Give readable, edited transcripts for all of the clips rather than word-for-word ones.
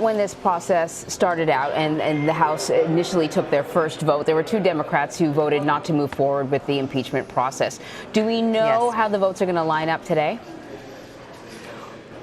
when this process started out and the House initially took their first vote, there were 2 Democrats who voted not to move forward with the impeachment process. Do we know how the votes are going to line up today?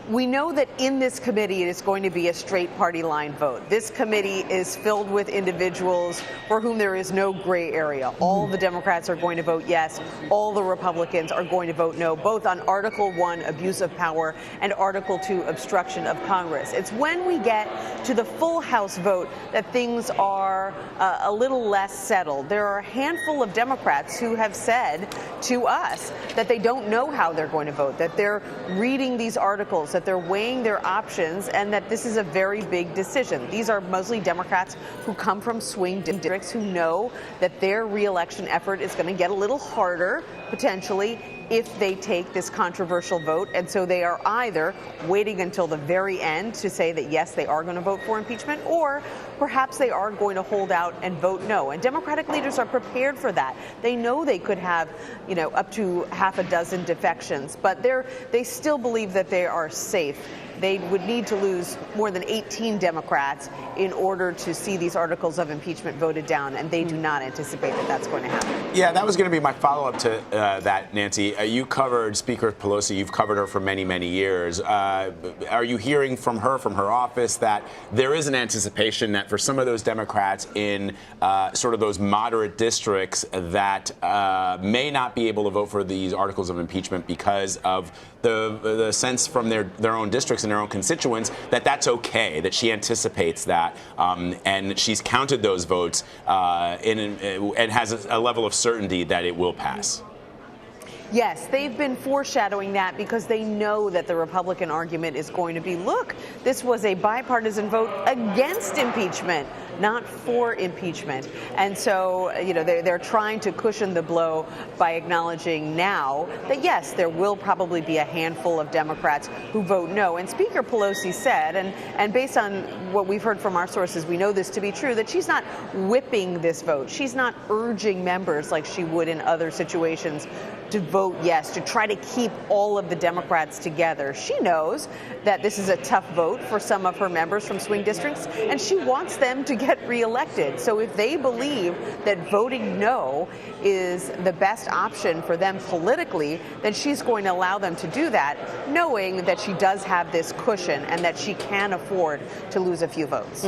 We know that in this committee, it is going to be a straight party line vote. This committee is filled with individuals for whom there is no gray area. All the Democrats are going to vote yes. All the Republicans are going to vote no, both on Article 1, abuse of power, and Article 2, obstruction of Congress. It's when we get to the full House vote that things are a little less settled. There are a handful of Democrats who have said to us that they don't know how they're going to vote, that they're reading these articles, that they're weighing their options, and that this is a very big decision. These are mostly Democrats who come from swing districts who know that their reelection effort is going to get a little harder, potentially, if they take this controversial vote. And so they are either waiting until the very end to say that, yes, they are going to vote for impeachment, or perhaps they are going to hold out and vote no. And Democratic leaders are prepared for that. They know they could have, up to half a dozen defections, but they still believe that they are safe. They would need to lose more than 18 Democrats in order to see these articles of impeachment voted down, and they do not anticipate that that's going to happen. Yeah, that was going to be my follow-up to that, Nancy. You covered Speaker Pelosi. You've covered her for many, many years. Are you hearing from her office, that there is an anticipation that for some of those Democrats in sort of those moderate districts that may not be able to vote for these articles of impeachment because of the sense from their own districts and their own constituents that that's okay, that she anticipates that, and she's counted those votes and has a level of certainty that it will pass? Yes, they've been foreshadowing that because they know that the Republican argument is going to be, look, this was a bipartisan vote against impeachment, not for impeachment. And so, they're trying to cushion the blow by acknowledging now that, yes, there will probably be a handful of Democrats who vote no. And Speaker Pelosi said, and based on what we've heard from our sources, we know this to be true, that she's not whipping this vote. She's not urging members like she would in other situations to vote yes, to try to keep all of the Democrats together. She knows that this is a tough vote for some of her members from swing districts, and she wants them to get reelected. So if they believe that voting no is the best option for them politically, then she's going to allow them to do that, knowing that she does have this cushion and that she can afford to lose a few votes.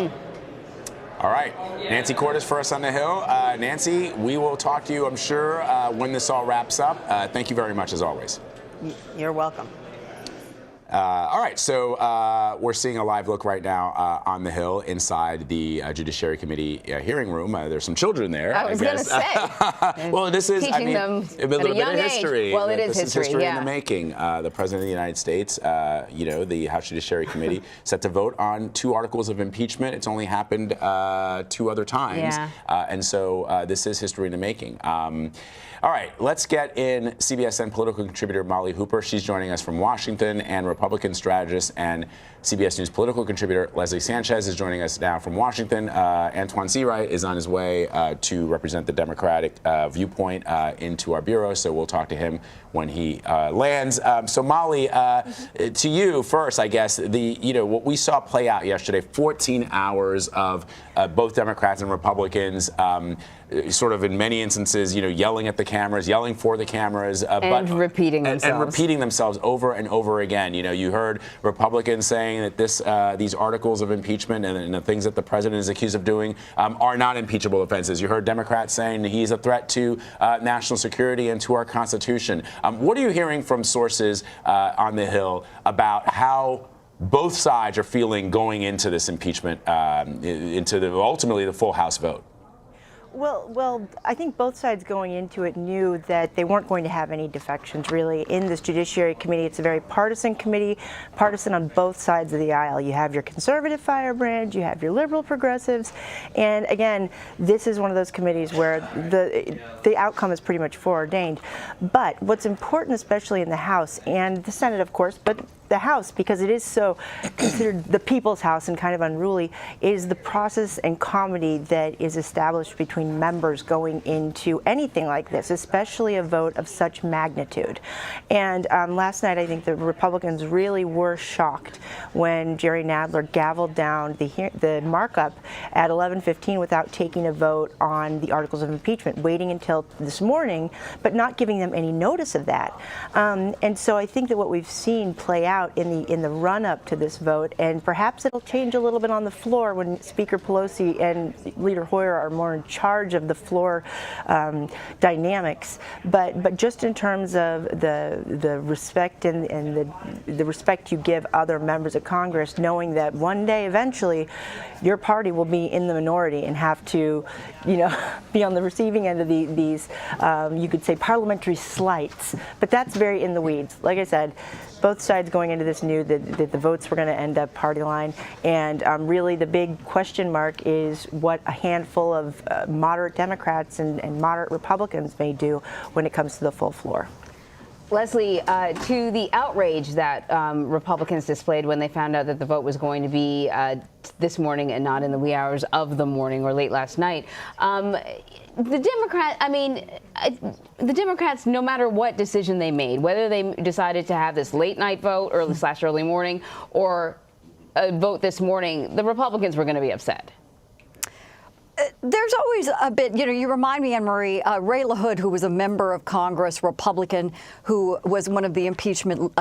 All right. Nancy Cordes for us on the Hill. Nancy, we will talk to you, I'm sure, when this all wraps up. Thank you very much, as always. You're welcome. All right, so we're seeing a live look right now on the Hill inside the Judiciary Committee hearing room. There's some children there. I was going to say. Well, this is teaching them a little at a young bit of history. Age. Well, it is this history. Is history yeah. in the making. The President of the United States, the House Judiciary Committee, set to vote on 2 articles of impeachment. It's only happened 2 other times, and so this is history in the making. All right, let's get in CBSN political contributor Molly Hooper. She's joining us from Washington, and Republican strategist and CBS News political contributor Leslie Sanchez is joining us now from Washington. Antoine Seawright is on his way to represent the Democratic viewpoint into our bureau, so we'll talk to him when he lands. So Molly, to you first, I guess, what we saw play out yesterday, 14 hours of both Democrats and Republicans sort of in many instances, yelling at the cameras, yelling for the cameras. And repeating themselves. And repeating themselves over and over again. You heard Republicans saying that these articles of impeachment and the things that the president is accused of doing are not impeachable offenses. You heard Democrats saying he's a threat to national security and to our Constitution. What are you hearing from sources on the Hill about how both sides are feeling going into this impeachment, into ultimately the full House vote? Well, I think both sides going into it knew that they weren't going to have any defections, really, in this Judiciary Committee. It's a very partisan committee, partisan on both sides of the aisle. You have your conservative firebrand, you have your liberal progressives, and again, this is one of those committees where the outcome is pretty much foreordained. But what's important, especially in the House and the Senate, of course, but the House, because it is so considered the people's house and kind of unruly, is the process and comedy that is established between members going into anything like this, especially a vote of such magnitude. And last night, I think the Republicans really were shocked when Jerry Nadler gavelled down the markup at 11:15 without taking a vote on the articles of impeachment, waiting until this morning, but not giving them any notice of that. And so I think that what we've seen play out in the run-up to this vote, and perhaps it'll change a little bit on the floor when Speaker Pelosi and Leader Hoyer are more in charge of the floor dynamics. But just in terms of the respect and the respect you give other members of Congress, knowing that one day eventually your party will be in the minority and have to, be on the receiving end of these, you could say, parliamentary slights. But that's very in the weeds. Like I said, both sides going into this knew that the votes were going to end up party line, and really the big question mark is what a handful of moderate Democrats and moderate Republicans may do when it comes to the full floor. Leslie, to the outrage that Republicans displayed when they found out that the vote was going to be this morning and not in the wee hours of the morning or late last night, the Democrats, no matter what decision they made, whether they decided to have this late night vote or early morning or a vote this morning, the Republicans were going to be upset. There's always a bit, you remind me, Anne-Marie, Ray LaHood, who was a member of Congress, Republican, who was one of the impeachment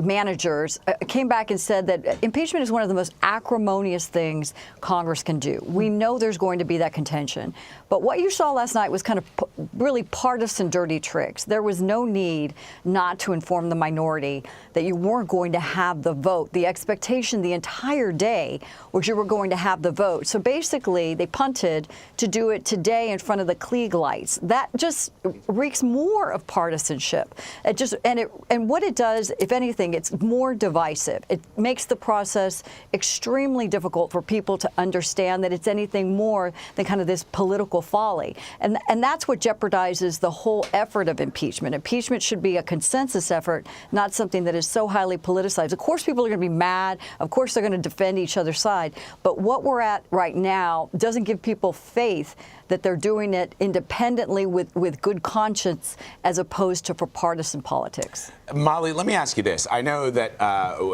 managers, came back and said that impeachment is one of the most acrimonious things Congress can do. We know there's going to be that contention. But what you saw last night was kind of really partisan dirty tricks. There was no need not to inform the minority that you weren't going to have the vote. The expectation the entire day was you were going to have the vote. So basically, they punted to do it today in front of the Klieg lights. That just reeks more of partisanship. And what it does, if anything, it's more divisive. It makes the process extremely difficult for people to understand that it's anything more than kind of this political folly. And that's what jeopardizes the whole effort of impeachment. Impeachment should be a consensus effort, not something that is so highly politicized. Of course, people are going to be mad. Of course, they're going to defend each other's side. But what we're at right now doesn't give people faith that they're doing it independently with good conscience as opposed to for partisan politics. Molly, let me ask you this. I know that,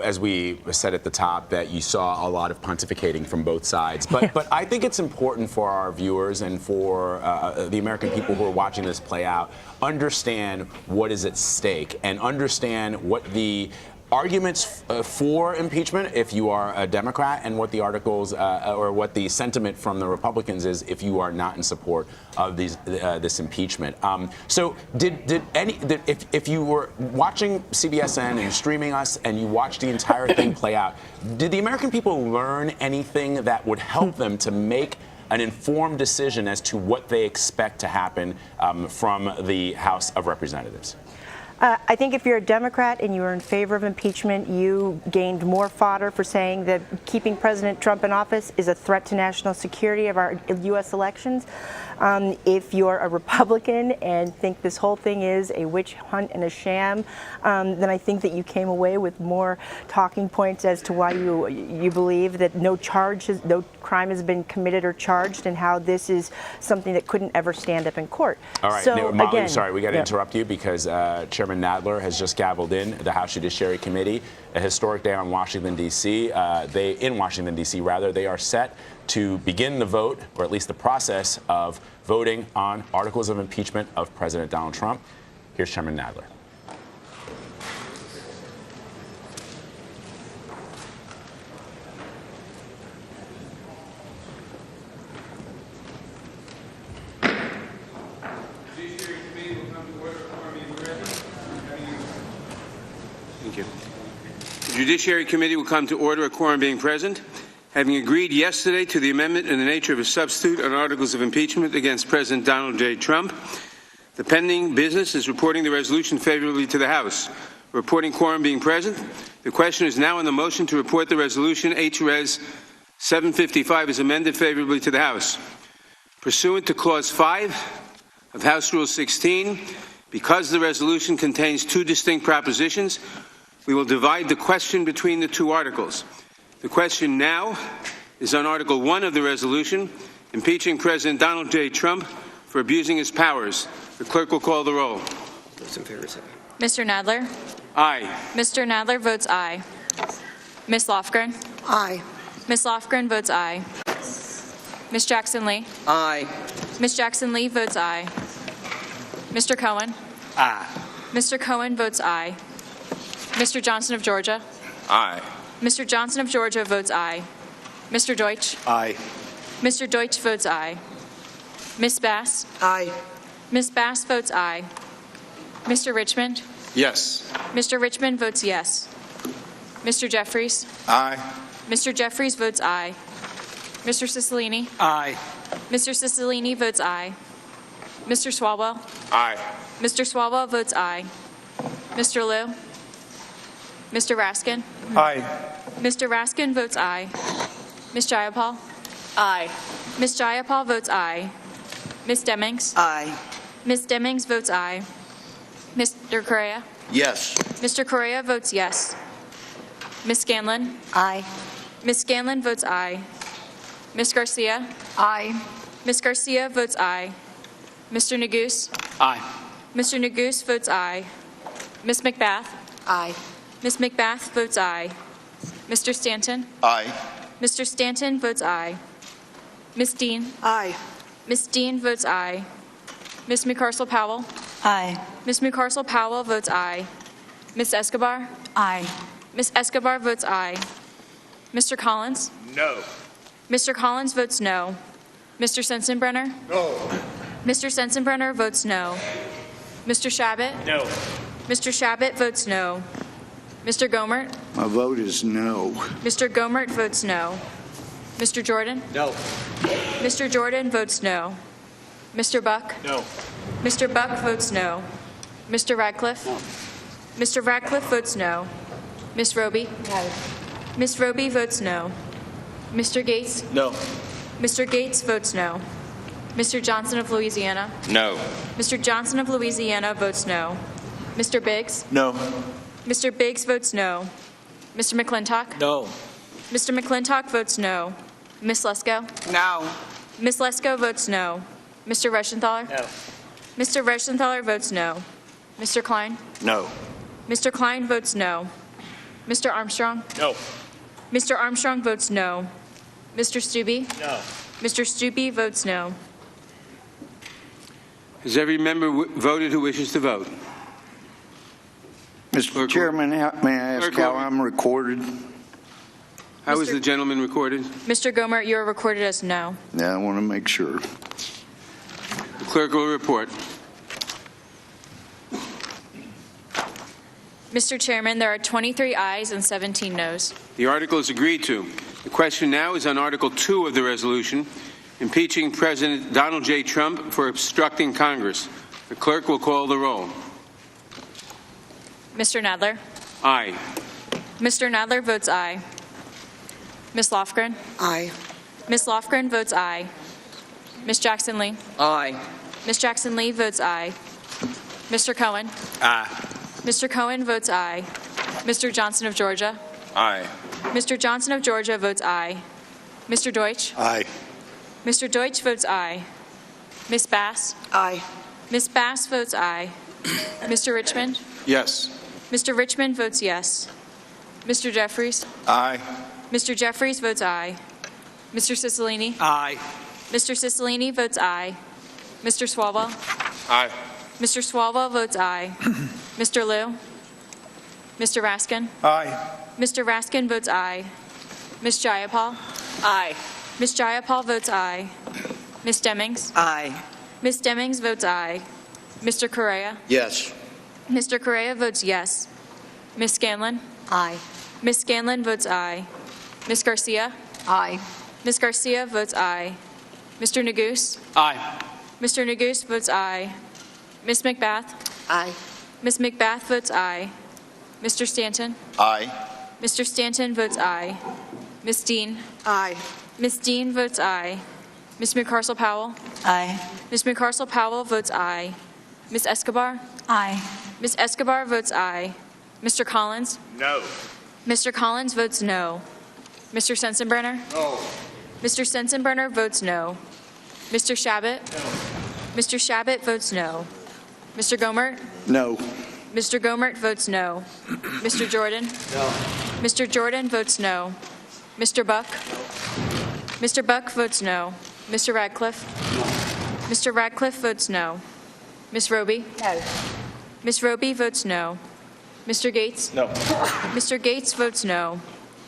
as we said at the top, that you saw a lot of pontificating from both sides. But I think it's important for our viewers and for the American people who are watching this play out, understand what is at stake and understand what the arguments for impeachment, if you are a Democrat, and what the articles or what the sentiment from the Republicans is if you are not in support of this impeachment. So if you were watching CBSN and streaming us and you watched the entire thing play out, did the American people learn anything that would help them to make an informed decision as to what they expect to happen from the House of Representatives? I think if you're a Democrat and you are in favor of impeachment, you gained more fodder for saying that keeping President Trump in office is a threat to national security of our U.S. elections. If you're a Republican and think this whole thing is a witch hunt and a sham, then I think that you came away with more talking points as to why you believe that no crime has been committed or charged, and how this is something that couldn't ever stand up in court. All right, so, now, Molly, again, sorry, we got to interrupt you because Chairman Nadler has just gavelled in the House Judiciary Committee, a historic day on Washington, D.C. In Washington, D.C., rather, they are set to begin the vote, or at least the process of voting on articles of impeachment of President Donald Trump. Here's Chairman Nadler. Thank you. The Judiciary Committee will come to order, a quorum being present. Having agreed yesterday to the amendment in the nature of a substitute on articles of impeachment against President Donald J. Trump, the pending business is reporting the resolution favorably to the House. Reporting quorum being present, the question is now on the motion to report the resolution H-Res 755 is amended favorably to the House. Pursuant to Clause 5 of House Rule 16, because the resolution contains two distinct propositions, We will divide the question between the two articles. The question now is on Article 1 of the resolution, impeaching President Donald J. Trump for abusing his powers. The clerk will call the roll. Those in favor say aye. Mr. Nadler? Aye. Mr. Nadler votes aye. Ms. Lofgren? Aye. Ms. Lofgren votes aye. Ms. Jackson-Lee? Aye. Ms. Jackson-Lee votes aye. Mr. Cohen? Aye. Mr. Cohen votes aye. Mr. Johnson of Georgia? Aye. Mr. Johnson of Georgia votes aye. Mr. Deutsch? Aye. Mr. Deutsch votes aye. Ms. Bass? Aye. Ms. Bass votes aye. Mr. Richmond? Yes. Mr. Richmond votes yes. Mr. Jeffries? Aye. Mr. Jeffries votes aye. Mr. Cicilline? Aye. Mr. Cicilline votes aye. Mr. Swalwell? Aye. Mr. Swalwell votes aye. Mr. Liu? Mr. Raskin? Aye. Mr. Raskin votes aye. Ms. Jayapal? Aye. Ms. Jayapal votes aye. Ms. Demings? Aye. Ms. Demings votes aye. Mr. Correa? Yes. Mr. Correa votes yes. Ms. Scanlon? Aye. Ms. Scanlon votes aye. Ms. Garcia? Aye. Ms. Garcia votes aye. Mr. Neguse? Aye. Mr. Neguse votes aye. Ms. McBath? Aye. Ms. McBath votes aye. Mr. Stanton? Aye. Mr. Stanton votes aye. Ms. Dean? Aye. Ms. Dean votes aye. Ms. McCarcel-Powell? Aye. Ms. McCarcel-Powell votes aye. Ms. Escobar? Aye. Ms. Escobar votes aye. Mr. Collins? No. Mr. Collins votes no. Mr. Sensenbrenner? No. Mr. Sensenbrenner votes no. Mr. Shabbat? No. Mr. Shabbat votes no. Mr. Gomert? My vote is no. Mr. Gomert votes no. Mr. Jordan? No. Mr. Jordan votes no. Mr. Buck? No. Mr. Buck votes no. Mr. Radcliffe? No. Mr. Radcliffe votes no. Ms. Roby? No. Ms. Roby votes no. Mr. Gates? No. Mr. Gates votes no. Mr. Johnson of Louisiana? No. Mr. Johnson of Louisiana votes no. Mr. Biggs? No. Mr. Biggs votes no. Mr. McClintock? No. Mr. McClintock votes no. Ms. Lesko? No. Ms. Lesko votes no. Mr. Reschenthaler? No. Mr. Reschenthaler votes no. Mr. Klein? No. Mr. Klein votes no. Mr. Armstrong? No. Mr. Armstrong votes no. Mr. Stubbe? No. Mr. Stubbe votes no. Has every member voted who wishes to vote? Mr. Chairman, may I ask Clerk how will- I'm recorded? How is Mr. the gentleman recorded? Mr. Gomert, you are recorded as no. Yeah, I want to make sure. The clerk will report. Mr. Chairman, there are 23 ayes and 17 noes. The article is agreed to. The question now is on Article 2 of the resolution, impeaching President Donald J. Trump for obstructing Congress. The clerk will call the roll. Mr. Nadler? Aye. Mr. Nadler votes aye. Ms. Lofgren? Aye. Ms. Lofgren votes aye. Ms. Jackson-Lee? Aye. Ms. Jackson-Lee votes aye. Mr. Cohen? Aye. Mr. Cohen votes aye. Mr. Johnson of Georgia? Aye. Mr. Johnson of Georgia votes aye. Mr. Deutsch? Aye. Mr. Deutsch votes aye. Ms. Bass? Aye. Ms. Bass votes aye. Mr. Richmond? Yes. Mr. Richmond votes yes. Mr. Jeffries? Aye. Mr. Jeffries votes aye. Mr. Cicilline? Aye. Mr. Cicilline votes aye. Mr. Swalwell? Aye. Mr. Swalwell votes aye. Mr. Liu? Mr. Raskin? Aye. Mr. Raskin votes aye. Ms. Jayapal? Aye. Ms. Jayapal votes aye. Ms. Demings? Aye. Ms. Demings votes aye. Mr. Correa? Yes. Mr. Correa votes yes. Ms. Scanlon? Aye. Ms. Scanlon votes aye. Ms. Garcia? Aye. Ms. Garcia votes aye. Mr. Neguse? Aye. Mr. Neguse votes aye. Ms. McBath? Aye. Ms. McBath votes aye. Mr. Stanton? Aye. Mr. Stanton votes aye. Ms. Dean? Aye. Ms. Dean votes aye. Ms. McCarcel-Powell? Aye. Ms. McCarcel-Powell votes aye. Ms. Escobar? Aye. Ms. Escobar votes aye. Mr. Collins? No. Mr. Collins votes no. Mr. Sensenbrenner? No. Mr. Sensenbrenner votes no. Mr. Shabbat? No. Mr. Shabbat votes no. Mr. Gomert? No. Mr. Gomert votes no. Mr. Jordan? No. Mr. Jordan votes no. Mr. Buck? Mr. Buck votes no. Mr. Radcliffe? Mr. Radcliffe votes no. Ms. Roby? No. Ms. Roby votes no. Mr. Gates? No. Mr. Gates votes no.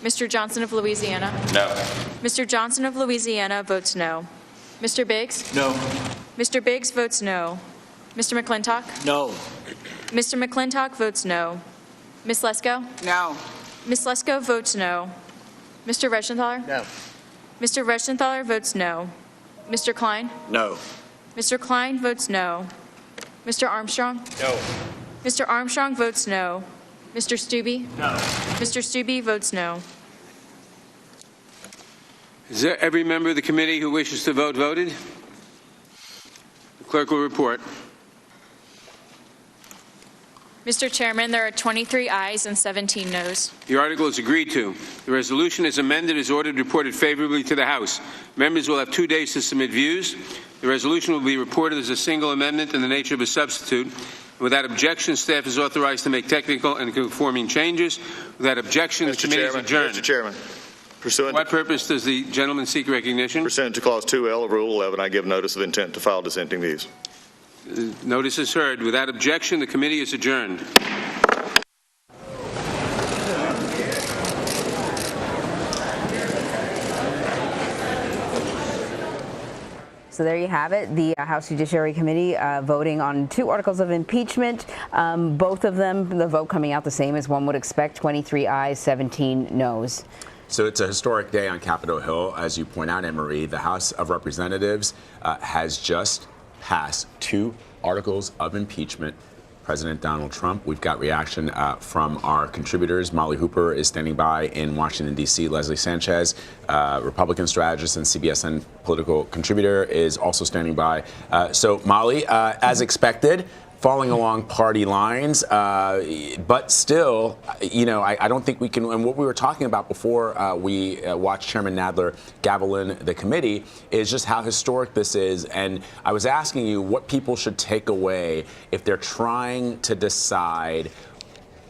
Mr. Johnson of Louisiana? No. Mr. Johnson of Louisiana votes no. Mr. Biggs? No. Mr. Biggs votes no. Mr. McClintock? No. Mr. McClintock votes no. Ms. Lesko? No. Ms. Lesko votes no. Mr. Reschenthaler? No. Mr. Reschenthaler votes no. Mr. Klein? No. Mr. Klein votes no. Mr. Armstrong? No. Mr. Armstrong votes no. Mr. Stubbe? No. Mr. Stubbe votes no. Is there every member of the committee who wishes to vote voted? The clerk will report. Mr. Chairman, there are 23 ayes and 17 noes. The article is agreed to. The resolution as amended is ordered reported favorably to the House. Members will have 2 days to submit views. The resolution will be reported as a single amendment in the nature of a substitute. Without objection, staff is authorized to make technical and conforming changes. Without objection, the committee is adjourned. Mr. Chairman, For what purpose does the gentleman seek recognition? pursuant to Clause 2L of Rule 11, I give notice of intent to file dissenting views. Notice is heard. Without objection, the committee is adjourned. So there you have it, the House Judiciary Committee voting on 2 articles of impeachment. Both of them, the vote coming out the same as one would expect, 23 ayes, 17 noes. So it's a historic day on Capitol Hill. As you point out, Anne-Marie, the House of Representatives has just passed 2 articles of impeachment. President Donald Trump. We've got reaction from our contributors. Molly Hooper is standing by in Washington, D.C. Leslie Sanchez, Republican strategist and CBSN political contributor, is also standing by. So, Molly, as expected, falling along party lines, but still, I don't think we can. And what we were talking about before we watched Chairman Nadler gavel in the committee is just how historic this is. And I was asking you what people should take away if they're trying to decide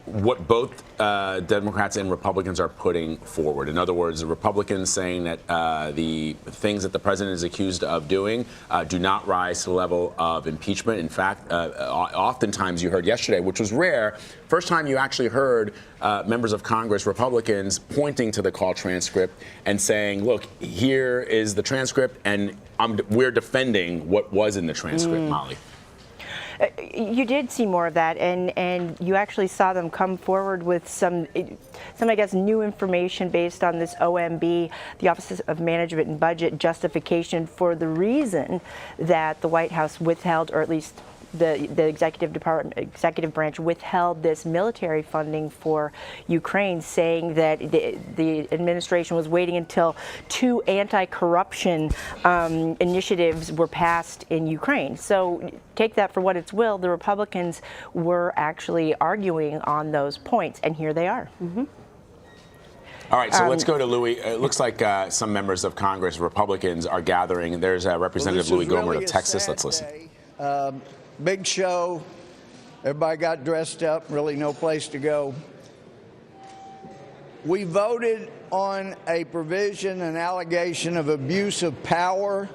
what both Democrats and Republicans are putting forward. In other words, the Republicans saying that the things that the president is accused of doing do not rise to the level of impeachment. In fact, oftentimes you heard yesterday, which was rare, first time you actually heard members of Congress, Republicans, pointing to the call transcript and saying, look, here is the transcript, and we're defending what was in the transcript, Molly. You did see more of that, and you actually saw them come forward with some, I guess, new information based on this OMB, the Office of Management and Budget, justification for the reason that the White House withheld, or at least the executive branch withheld this military funding for Ukraine, saying that the administration was waiting until 2 anti-corruption initiatives were passed in Ukraine. So take that for what it's will. The Republicans were actually arguing on those points, and here they are. Mm-hmm. All right, so let's go to Louis. It looks like some members of Congress, Republicans, are gathering. There's Representative Louis Gohmert of Texas. Let's listen. Big show. Everybody got dressed up. Really no place to go. We voted on a provision, an allegation of abuse of power.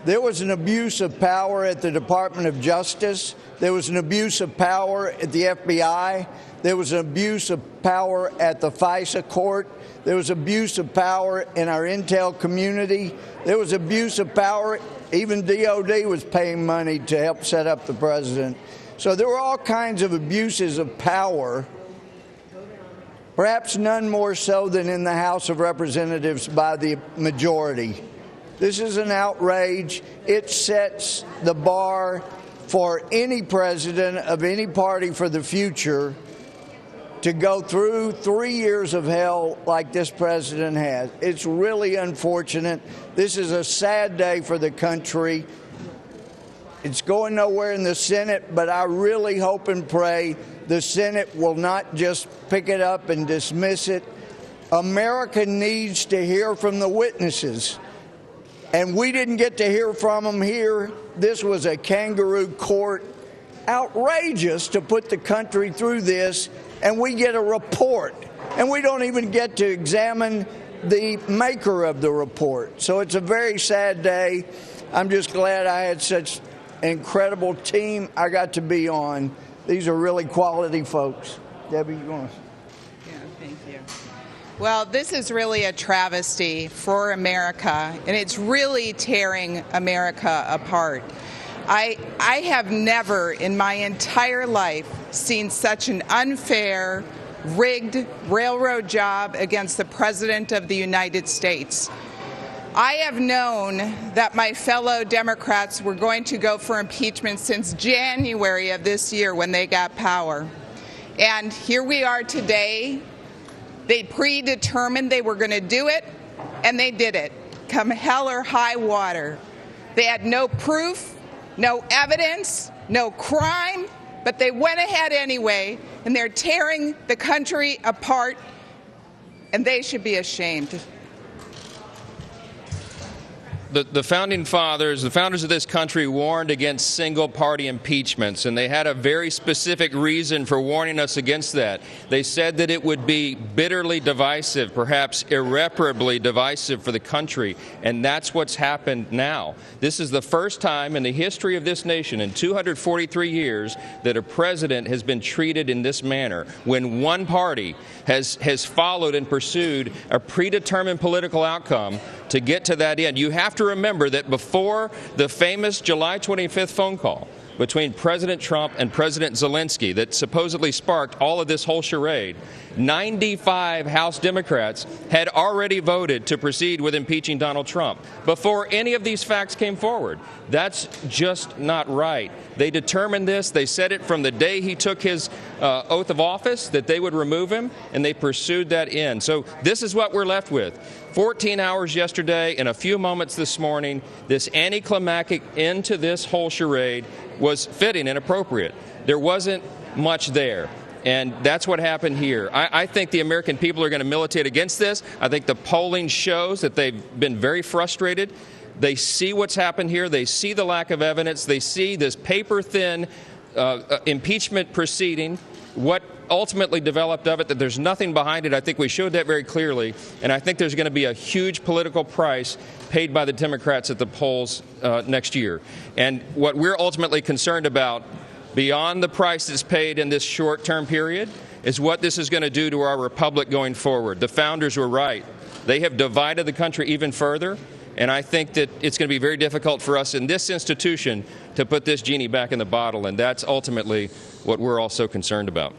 There was an abuse of power at the Department of Justice. There was an abuse of power at the FBI. There was an abuse of power at the FISA court. There was abuse of power in our intel community. There was abuse of power. Even DOD was paying money to help set up the president. So there were all kinds of abuses of power, perhaps none more so than in the House of Representatives by the majority. This is an outrage. It sets the bar for any president of any party for the future to go through 3 years of hell like this president has. It's really unfortunate. This is a sad day for the country. It's going nowhere in the Senate, but I really hope and pray the Senate will not just pick it up and dismiss it. America needs to hear from the witnesses, and we didn't get to hear from them here. This was a kangaroo court. Outrageous to put the country through this, and we get a report, and we don't even get to examine the maker of the report. So it's a very sad day. I'm just glad I had such an incredible team I got to be on. These are really quality folks. Debbie, you want to? Yeah, thank you. Well, this is really a travesty for America, and it's really tearing America apart. I have never in my entire life seen such an unfair, rigged railroad job against the President of the United States. I have known that my fellow Democrats were going to go for impeachment since January of this year when they got power. And here we are today. They predetermined they were going to do it, and they did it, come hell or high water. They had no proof, no evidence, no crime, but they went ahead anyway, and they're tearing the country apart, and they should be ashamed. The founding fathers, the founders of this country, warned against single-party impeachments, and they had a very specific reason for warning us against that. They said that it would be bitterly divisive, perhaps irreparably divisive for the country, and that's what's happened now. This is the first time in the history of this nation, in 243 years, that a president has been treated in this manner, when one party has followed and pursued a predetermined political outcome to get to that end. You have to remember that before the famous July 25th phone call between President Trump and President Zelensky that supposedly sparked all of this whole charade, 95 House Democrats had already voted to proceed with impeaching Donald Trump before any of these facts came forward. That's just not right. They determined this. They said it from the day he took his oath of office that they would remove him, and they pursued that end. So this is what we're left with. 14 hours yesterday and a few moments this morning, this anticlimactic end to this whole charade was fitting and appropriate. There wasn't much there. And that's what happened here. I think the American people are going to militate against this. I think the polling shows that they've been very frustrated. They see what's happened here. They see the lack of evidence. They see this paper-thin impeachment proceeding, what ultimately developed of it, that there's nothing behind it. I think we showed that very clearly. And I think there's going to be a huge political price paid by the Democrats at the polls next year. And what we're ultimately concerned about, beyond the price that's paid in this short-term period, is what this is going to do to our republic going forward. The founders were right. They have divided the country even further, and I think that it's going to be very difficult for us in this institution to put this genie back in the bottle, and that's ultimately what we're all so concerned about.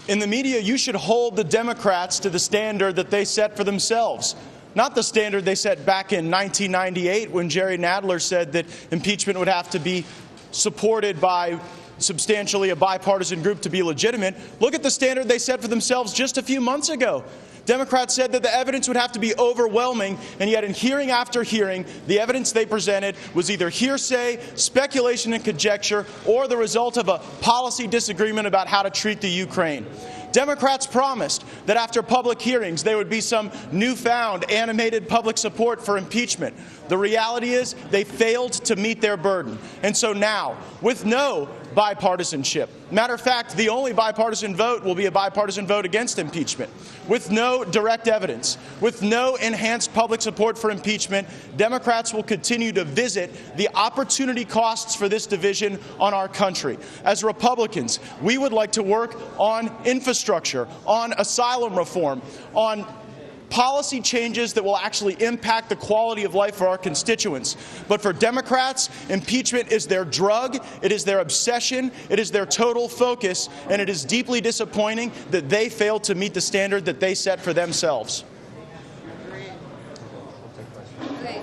In the media, you should hold the Democrats to the standard that they set for themselves. Not the standard they set back in 1998 when Jerry Nadler said that impeachment would have to be supported by substantially a bipartisan group to be legitimate. Look at the standard they set for themselves just a few months ago. Democrats said that the evidence would have to be overwhelming, and yet in hearing after hearing, the evidence they presented was either hearsay, speculation and conjecture, or the result of a policy disagreement about how to treat the Ukraine. Democrats promised that after public hearings there would be some newfound animated public support for impeachment. The reality is they failed to meet their burden. And so now, with no bipartisanship, matter of fact, the only bipartisan vote will be a bipartisan vote against impeachment, with no direct evidence, with no enhanced public support for impeachment, Democrats will continue to visit the opportunity costs for this division on our country. As Republicans, we would like to work on infrastructure, on asylum reform, on policy changes that will actually impact the quality of life for our constituents. But for Democrats, impeachment is their drug, it is their obsession, it is their total focus, and it is deeply disappointing that they failed to meet the standard that they set for themselves. Okay.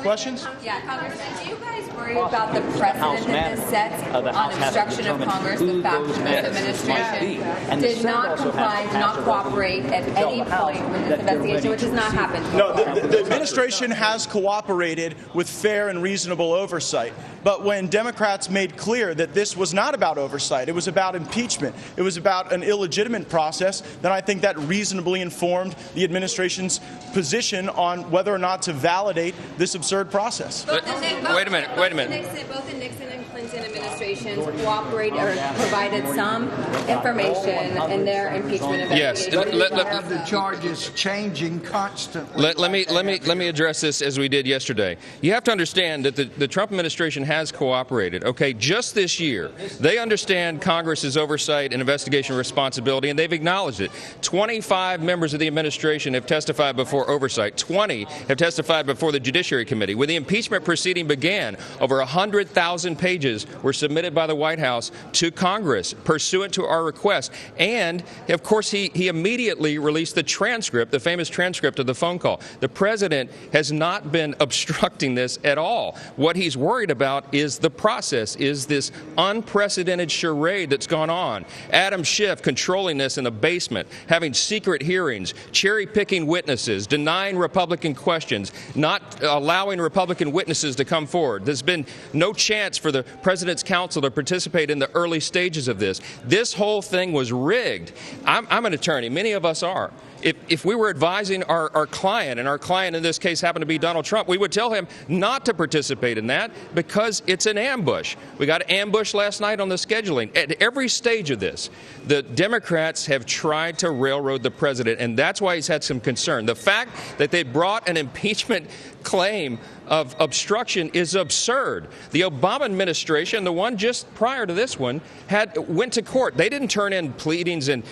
Questions? Yeah, Congressman, do you guys worry about the precedent that this sets on obstruction of Congress, the fact that this administration did not comply, did not cooperate at any point with this investigation, which has not happened before? No, the administration has cooperated with fair and reasonable oversight. But when Democrats made clear that this was not about oversight, it was about impeachment, it was about an illegitimate process, then I think that reasonably informed the administration's position on whether or not to validate this absurd process. Wait a minute. Both the Nixon and Clinton administrations cooperated or provided some information in their impeachment investigation. Yes. Have the charges changing constantly. Let me address this as we did yesterday. You have to understand that the Trump administration has cooperated. Okay, just this year, they understand Congress's oversight and investigation responsibility, and they've acknowledged it. 25 members of the administration have testified before oversight. 20 have testified before the Judiciary Committee. When the impeachment proceeding began, over 100,000 pages were submitted by the White House to Congress pursuant to our request. And, of course, he immediately released the transcript, the famous transcript of the phone call. The president has not been obstructing this at all. What he's worried about is the process, is this unprecedented charade that's gone on. Adam Schiff controlling this in the basement, having secret hearings, cherry-picking witnesses, denying Republican questions, not allowing Republican witnesses to come forward. There's been no chance for the president's counsel to participate in the early stages of this. This whole thing was rigged. I'm an attorney. Many of us are. If we were advising our client, and our client in this case happened to be Donald Trump, we would tell him not to participate in that because it's an ambush. We got ambushed last night on the scheduling. At every stage of this, the Democrats have tried to railroad the president, and that's why he's had some concern. The fact that they brought an impeachment claim of obstruction is absurd. The Obama administration, the one just prior to this one, went to court. They didn't turn in pleadings and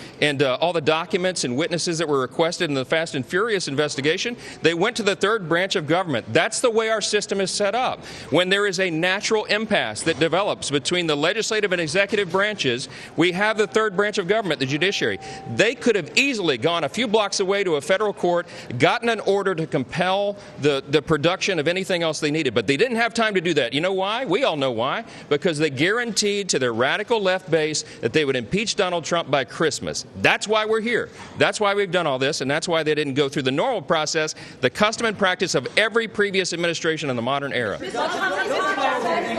all the documents and witnesses that were requested in the Fast and Furious investigation. They went to the third branch of government. That's the way our system is set up. When there is a natural impasse that develops between the legislative and executive branches, we have the third branch of government, the judiciary. They could have easily gone a few blocks away to a federal court, gotten an order to compel the production of anything else they needed, but they didn't have time to do that. You know why? We all know why. Because they guaranteed to their radical left base that they would impeach Donald Trump by Christmas. That's why we're here. That's why we've done all this, and that's why they didn't go through the normal process, the custom and practice of every previous administration in the modern era.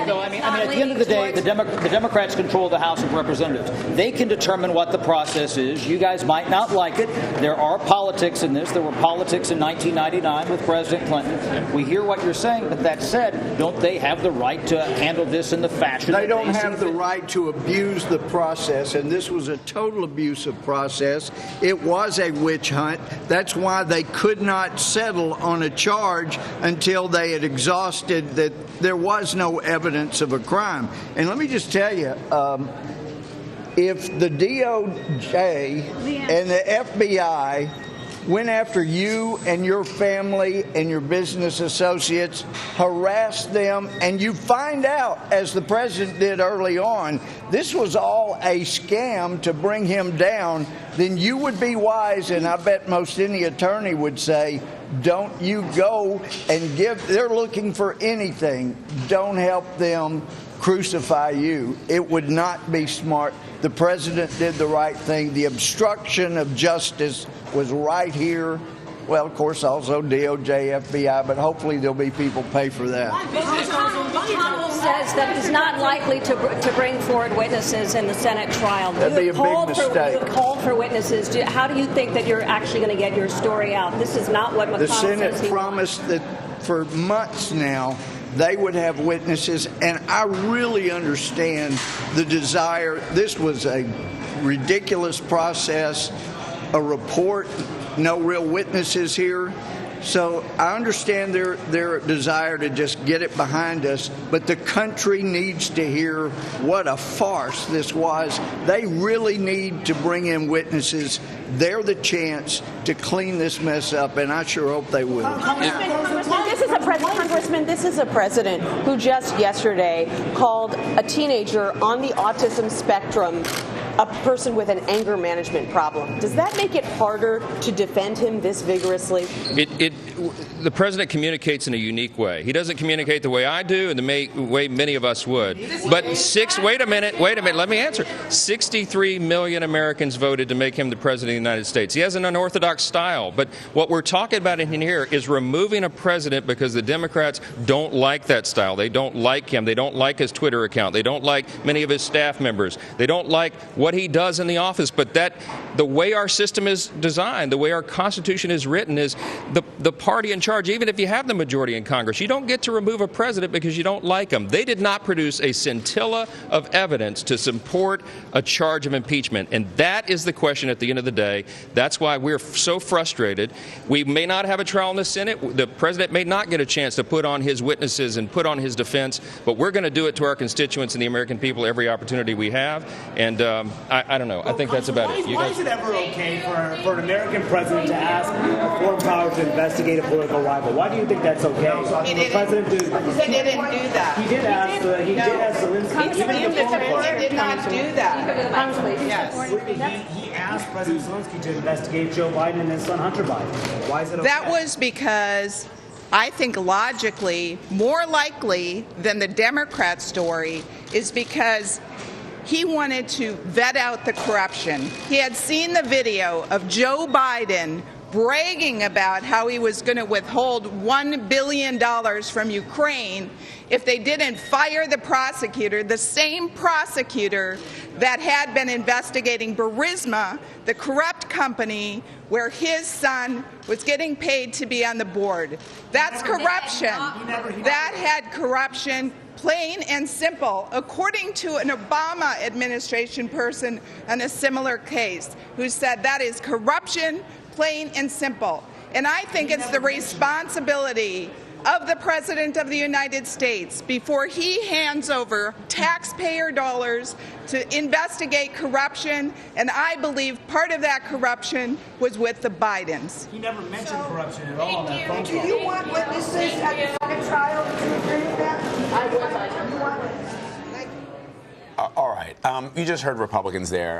So, I mean, at the end of the day, the Democrats control the House of Representatives. They can determine what the process is. You guys might not like it. There are politics in this. There were politics in 1999 with President Clinton. We hear what you're saying, but that said, don't they have the right to handle this in the fashion they don't have the right to abuse the process, and this was a total abusive process. It was a witch hunt. That's why they could not settle on a charge until they had exhausted that there was no evidence of a crime. And let me just tell you, if the DOJ and the FBI went after you and your family and your business associates, harassed them, and you find out, as the president did early on, this was all a scam to bring him down, then you would be wise, and I bet most any attorney would say, don't you go and they're looking for anything. Don't help them crucify you. It would not be smart. The president did the right thing. The obstruction of justice was right here. Well, of course, also DOJ, FBI, but hopefully there'll be people pay for that. McConnell says that he's not likely to bring forward witnesses in the Senate trial. That'd be a big mistake. You called for witnesses. How do you think that you're actually going to get your story out? This is not what McConnell says. The Senate promised that for months now they would have witnesses, and I really understand the desire. This was a ridiculous process, a report, no real witnesses here. So I understand their desire to just get it behind us, but the country needs to hear what a farce this was. They really need to bring in witnesses. They're the chance to clean this mess up, and I sure hope they will. Congressman, this is a president who just yesterday called a teenager on the autism spectrum a person with an anger management problem. Does that make it harder to defend him this vigorously? The president communicates in a unique way. He doesn't communicate the way I do and the way many of us would. But wait a minute, let me answer. 63 million Americans voted to make him the president of the United States. He has an unorthodox style. But what we're talking about in here is removing a president because the Democrats don't like that style. They don't like him. They don't like his Twitter account. They don't like many of his staff members. They don't like what he does in the office. But the way our system is designed, the way our Constitution is written, is the party in charge. Even if you have the majority in Congress, you don't get to remove a president because you don't like him. They did not produce a scintilla of evidence to support a charge of impeachment. And that is the question at the end of the day. That's why we're so frustrated. We may not have a trial in the Senate. The president may not get a chance to put on his witnesses and put on his defense, but we're going to do it to our constituents and the American people every opportunity we have. And I don't know. I think that's about it. Why is it ever okay for an American president to ask a foreign power to investigate a political rival? Why do you think that's okay? He didn't do that. He did ask Zelensky. He did not do that. Yes. He asked President Zelensky to investigate Joe Biden and his son Hunter Biden. Why is it okay? That was because I think logically, more likely than the Democrat story, is because he wanted to vet out the corruption. He had seen the video of Joe Biden bragging about how he was going to withhold $1 billion from Ukraine if they didn't fire the prosecutor, the same prosecutor that had been investigating Burisma, the corrupt company where his son was getting paid to be on the board. That's corruption. That had corruption, plain and simple, according to an Obama administration person on a similar case who said that is corruption, plain and simple. And I think it's the responsibility of the President of the United States, before he hands over taxpayer dollars, to investigate corruption. And I believe part of that corruption was with the Bidens. He never mentioned corruption at all on that phone call. Do you want witnesses at the second trial? Do you agree with that? I would. You want witnesses? All right. You just heard Republicans there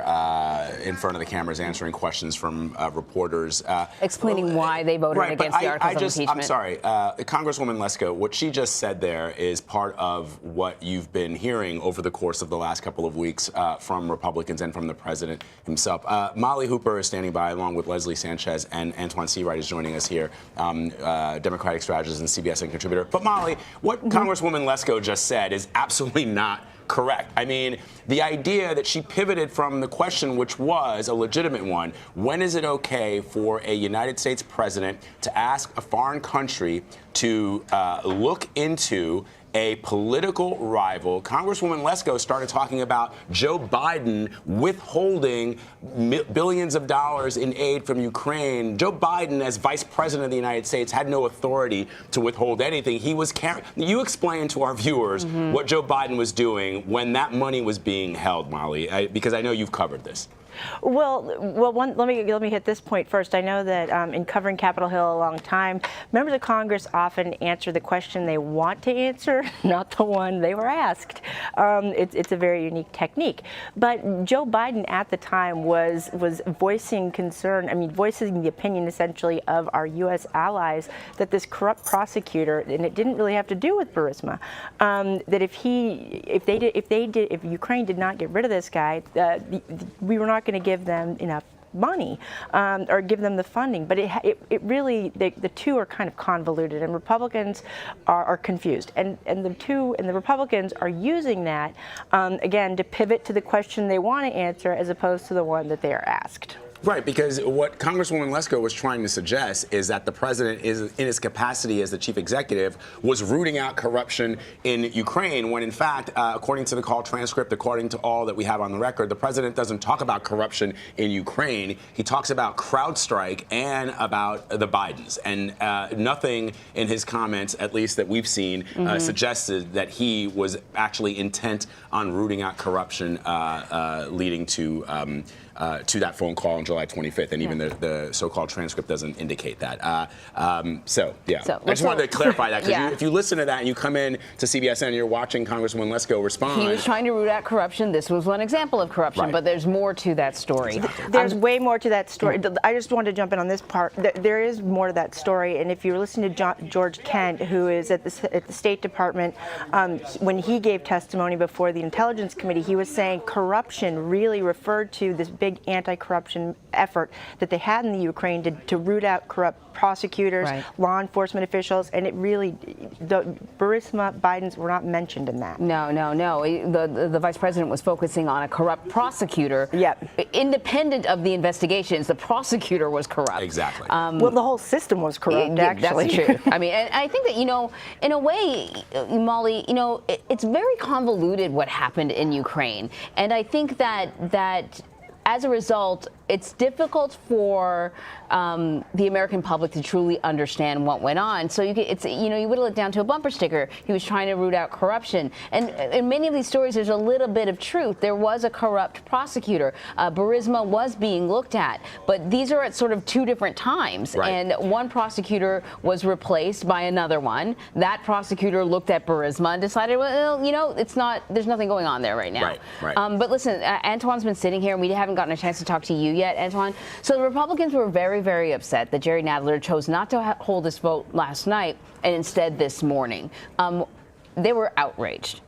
in front of the cameras answering questions from reporters. Explaining why they voted against the articles of impeachment. I'm sorry. Congresswoman Lesko, what she just said there is part of what you've been hearing over the course of the last couple of weeks from Republicans and from the president himself. Molly Hooper is standing by along with Leslie Sanchez, and Antoine Seawright is joining us here, Democratic strategist and CBSN contributor. But Molly, what Congresswoman Lesko just said is absolutely not correct. I mean, the idea that she pivoted from the question, which was a legitimate one, when is it okay for a United States president to ask a foreign country to look into a political rival? Congresswoman Lesko started talking about Joe Biden withholding billions of dollars in aid from Ukraine. Joe Biden, as vice president of the United States, had no authority to withhold anything. He was carrying. You explain to our viewers what Joe Biden was doing when that money was being held, Molly, because I know you've covered this. Well, let me hit this point first. I know that in covering Capitol Hill a long time, members of Congress often answer the question they want to answer, not the one they were asked. It's a very unique technique. But Joe Biden at the time was voicing concern, voicing the opinion essentially of our U.S. allies that this corrupt prosecutor, and it didn't really have to do with Burisma, that if Ukraine did not get rid of this guy, we were not going to give them enough money or give them the funding. But it really, the two are kind of convoluted, and Republicans are confused. And the Republicans are using that, again, to pivot to the question they want to answer as opposed to the one that they are asked. Right, because what Congresswoman Lesko was trying to suggest is that the president, in his capacity as the chief executive, was rooting out corruption in Ukraine, when in fact, according to the call transcript, according to all that we have on the record, the president doesn't talk about corruption in Ukraine. He talks about CrowdStrike and about the Bidens. And nothing in his comments, at least that we've seen, suggested that he was actually intent on rooting out corruption leading to to that phone call on July 25th, and even the so-called transcript doesn't indicate that. So I just wanted to clarify that, because if you listen to that and you come in to CBS and you're watching Congresswoman Lesko respond. He was trying to root out corruption. This was one example of corruption, but there's more to that story. Exactly. There's way more to that story. I just wanted to jump in on this part. There is more to that story, and if you're listening to George Kent, who is at the State Department, when he gave testimony before the Intelligence Committee, he was saying corruption really referred to this big anti-corruption effort that they had in the Ukraine to root out corrupt prosecutors, law enforcement officials, and it really, the Burisma Bidens were not mentioned in that. No. The vice president was focusing on a corrupt prosecutor. Independent of the investigations, the prosecutor was corrupt. Exactly. Well, the whole system was corrupt, actually. That's true. I mean, and I think that, in a way, Molly, it's very convoluted what happened in Ukraine. And I think that as a result, it's difficult for the American public to truly understand what went on. So you whittle it down to a bumper sticker. He was trying to root out corruption, and in many of these stories, there's a little bit of truth. There was a corrupt prosecutor. Burisma was being looked at, but these are at sort of two different times. And one prosecutor was replaced by another one. That prosecutor looked at Burisma and decided, well, it's not. There's nothing going on there right now. But listen, Antoine's been sitting here, and we haven't gotten a chance to talk to you yet, Antoine. So the Republicans were very, very upset that Jerry Nadler chose not to hold this vote last night and instead this morning. They were outraged.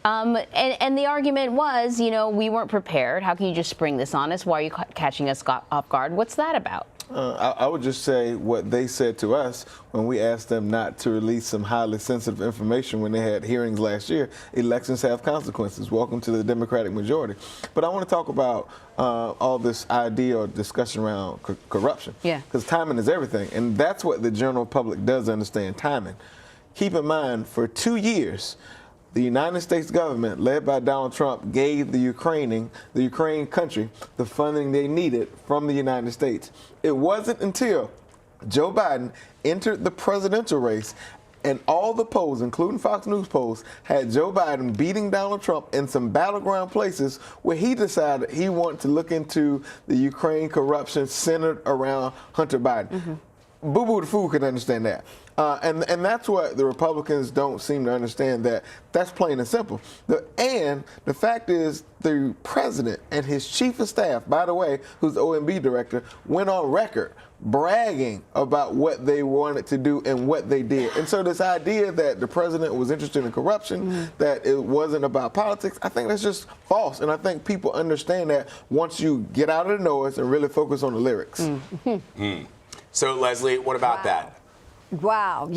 And the argument was, we weren't prepared. How can you just spring this on us? Why are you catching us off guard? What's that about? I would just say what they said to us when we asked them not to release some highly sensitive information when they had hearings last year. Elections have consequences. Welcome to the Democratic majority. But I want to talk about all this idea or discussion around corruption. Because timing is everything. And that's what the general public does understand, timing. Keep in mind, for 2 years, the United States government, led by Donald Trump, gave the Ukraine country, the funding they needed from the United States. It wasn't until Joe Biden entered the presidential race and all the polls, including Fox News polls, had Joe Biden beating Donald Trump in some battleground places where he decided he wanted to look into the Ukraine corruption centered around Hunter Biden. Boo-Boo the Fool could understand that. And that's what the Republicans don't seem to understand, that's plain and simple. And the fact is, the president and his chief of staff, by the way, who's the OMB director, went on record bragging about what they wanted to do and what they did. And so this idea that the president was interested in corruption, that it wasn't about politics, I think that's just false. And I think people understand that once you get out of the noise and really focus on the lyrics. So, Leslie, what about that? Wow.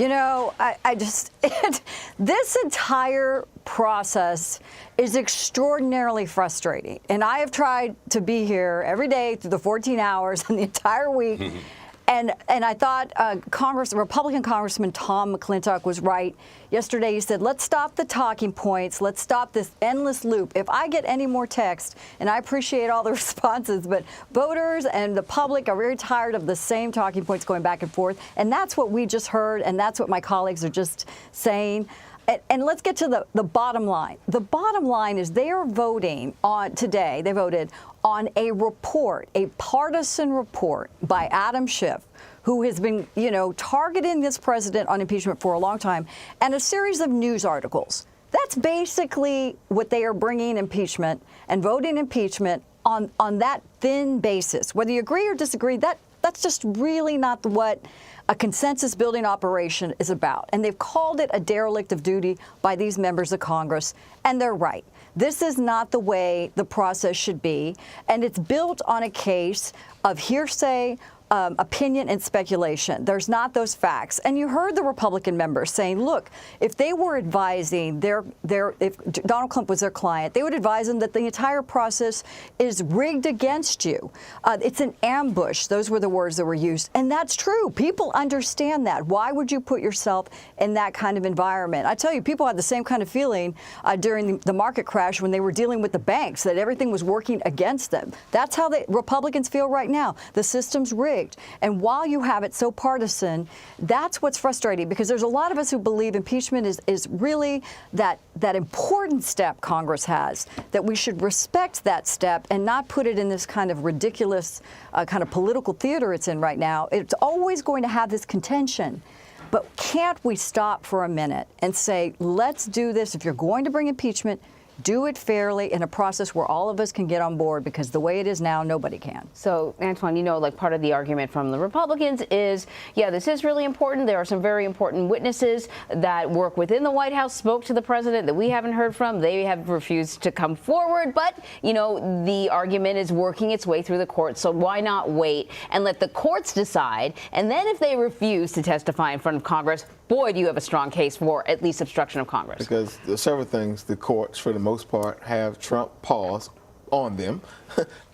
This entire process is extraordinarily frustrating. And I have tried to be here every day through the 14 hours and the entire week. And I thought Republican Congressman Tom McClintock was right. Yesterday he said, let's stop the talking points. Let's stop this endless loop. If I get any more text, and I appreciate all the responses, but voters and the public are very tired of the same talking points going back and forth. And that's what we just heard, and that's what my colleagues are just saying. And let's get to the bottom line. The bottom line is they are voting on today. They voted on a report, a partisan report by Adam Schiff, who has been, targeting this president on impeachment for a long time, and a series of news articles. That's basically what they are bringing impeachment and voting impeachment on that thin basis. Whether you agree or disagree, that's just really not what a consensus-building operation is about. And they've called it a derelict of duty by these members of Congress, and they're right. This is not the way the process should be, and it's built on a case of hearsay, opinion and speculation. There's not those facts. And you heard the Republican members saying, look, if they were advising if Donald Trump was their client, they would advise them that the entire process is rigged against you. It's an ambush. Those were the words that were used. And that's true. People understand that. Why would you put yourself in that kind of environment? I tell you, people had the same kind of feeling during the market crash when they were dealing with the banks, that everything was working against them. That's how the Republicans feel right now. The system's rigged. rigged. And while you have it so partisan, that's what's frustrating, because there's a lot of us who believe impeachment is really that important step Congress has, that we should respect that step and not put it in this kind of ridiculous kind of political theater it's in right now. It's always going to have this contention. But can't we stop for a minute and say, let's do this? If you're going to bring impeachment, do it fairly in a process where all of us can get on board, because the way it is now, nobody can. So, Antoine, you know, like part of the argument from the Republicans is, yeah, this is really important. There are some very important witnesses that work within the White House, spoke to the president that we haven't heard from. They have refused to come forward. But, you know, the argument is working its way through the courts. So why not wait and let the courts decide? And then if they refuse to testify in front of Congress, boy, do you have a strong case for at least obstruction of Congress. Because there's several things the courts, for the most part, have Trump pause on them.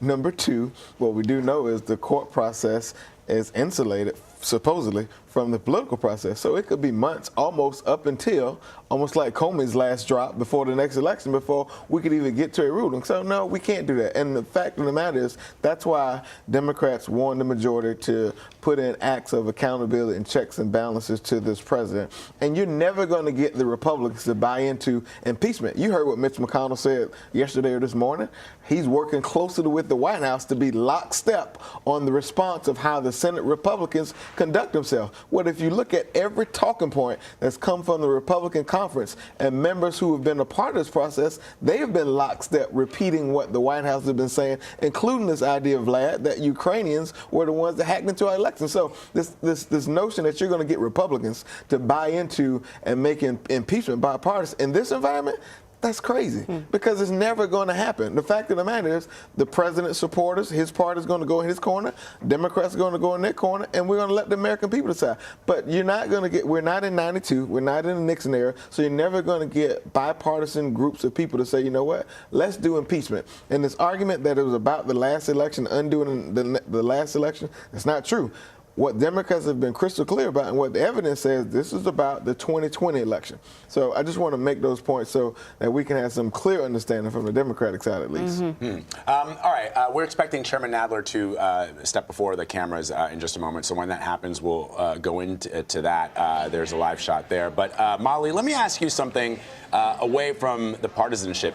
Number two, what we do know is the court process is insulated, supposedly, from the political process. So it could be months, almost up until, almost like Comey's last drop before the next election, before we could even get to a ruling. So no, we can't do that. And the fact of the matter is, that's why Democrats want the majority to put in acts of accountability and checks and balances to this president. And you're never going to get the Republicans to buy into impeachment. You heard what Mitch McConnell said yesterday or this morning. He's working closely with the White House to be lockstep on the response of how the Senate Republicans conduct themselves. What if you look at every talking point that's come from the Republican conference and members who have been a part of this process, they have been lockstep repeating what the White House has been saying, including this idea, Vlad, that Ukrainians were the ones that hacked into our election. So this notion that you're going to get Republicans to buy into and make impeachment bipartisan in this environment, that's crazy, because it's never going to happen. The fact of the matter is, the president's supporters, his party is going to go in his corner, Democrats are going to go in their corner, and we're going to let the American people decide. But you're not going to get, we're not in 92, we're not in the Nixon era, so you're never going to get bipartisan groups of people to say, you know what, let's do impeachment. And this argument that it was about the last election, undoing the last election, that's not true. What Democrats have been crystal clear about, and what the evidence says, this is about the 2020 election. So I just want to make those points so that we can have some clear understanding from the Democratic side, at least. All right, we're expecting Chairman Nadler to step before the cameras in just a moment. So when that happens, we'll go into that. There's a live shot there. But Molly, let me ask you something away from the partisanship,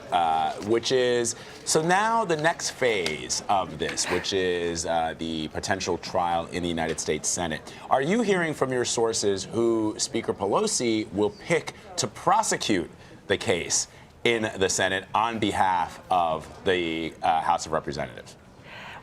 which is, so now the next phase of this, which is the potential trial in the United States Senate. Are you hearing from your sources who Speaker Pelosi will pick to prosecute the case in the Senate on behalf of the House of Representatives?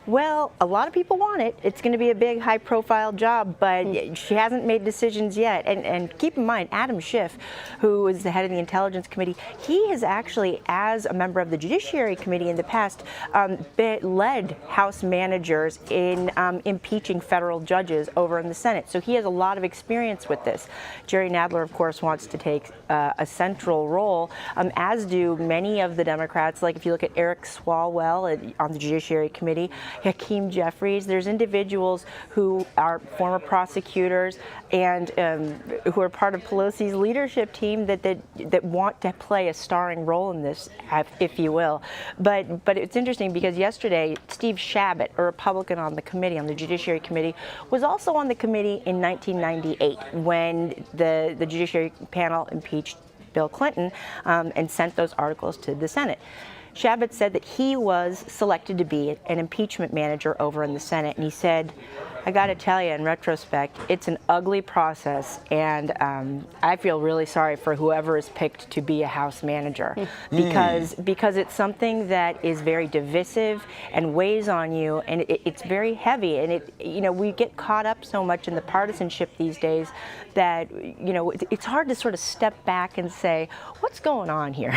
Well, a lot of people want it. It's going to be a big, high-profile job, but she hasn't made decisions yet. And keep in mind, Adam Schiff, who is the head of the Intelligence Committee, he has actually, as a member of the Judiciary Committee in the past, led House managers in impeaching federal judges over in the Senate. So he has a lot of experience with this. Jerry Nadler, of course, wants to take a central role, as do many of the Democrats. Like if you look at Eric Swalwell on the Judiciary Committee, Hakeem Jeffries, there's individuals who are former prosecutors and who are part of Pelosi's leadership team that want to play a starring role in this, if you will. But it's interesting because yesterday, Steve Chabot, a Republican on the committee, on the Judiciary Committee, was also on the committee in 1998 when the Judiciary panel impeached Bill Clinton and sent those articles to the Senate. Chabot said that he was selected to be an impeachment manager over in the Senate, and he said, I got to tell you, in retrospect, it's an ugly process, and I feel really sorry for whoever is picked to be a House manager, because it's something that is very divisive and weighs on you, and it's very heavy, and we get caught up so much in the partisanship these days that it's hard to sort of step back and say, what's going on here?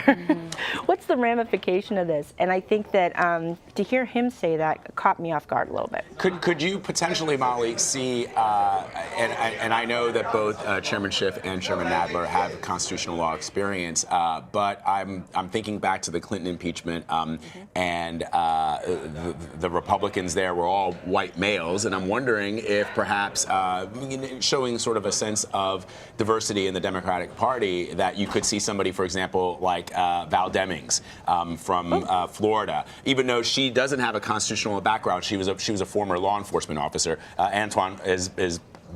What's the ramification of this? And I think that to hear him say that caught me off guard a little bit. Could you potentially, Molly, see, and I know that both Chairman Schiff and Chairman Nadler have constitutional law experience, but I'm thinking back to the Clinton impeachment, and the Republicans there were all white males, and I'm wondering if perhaps showing sort of a sense of diversity in the Democratic Party, that you could see somebody, for example, like Val Demings from Florida, even though she doesn't have a constitutional background. She was a former law enforcement officer. Antoine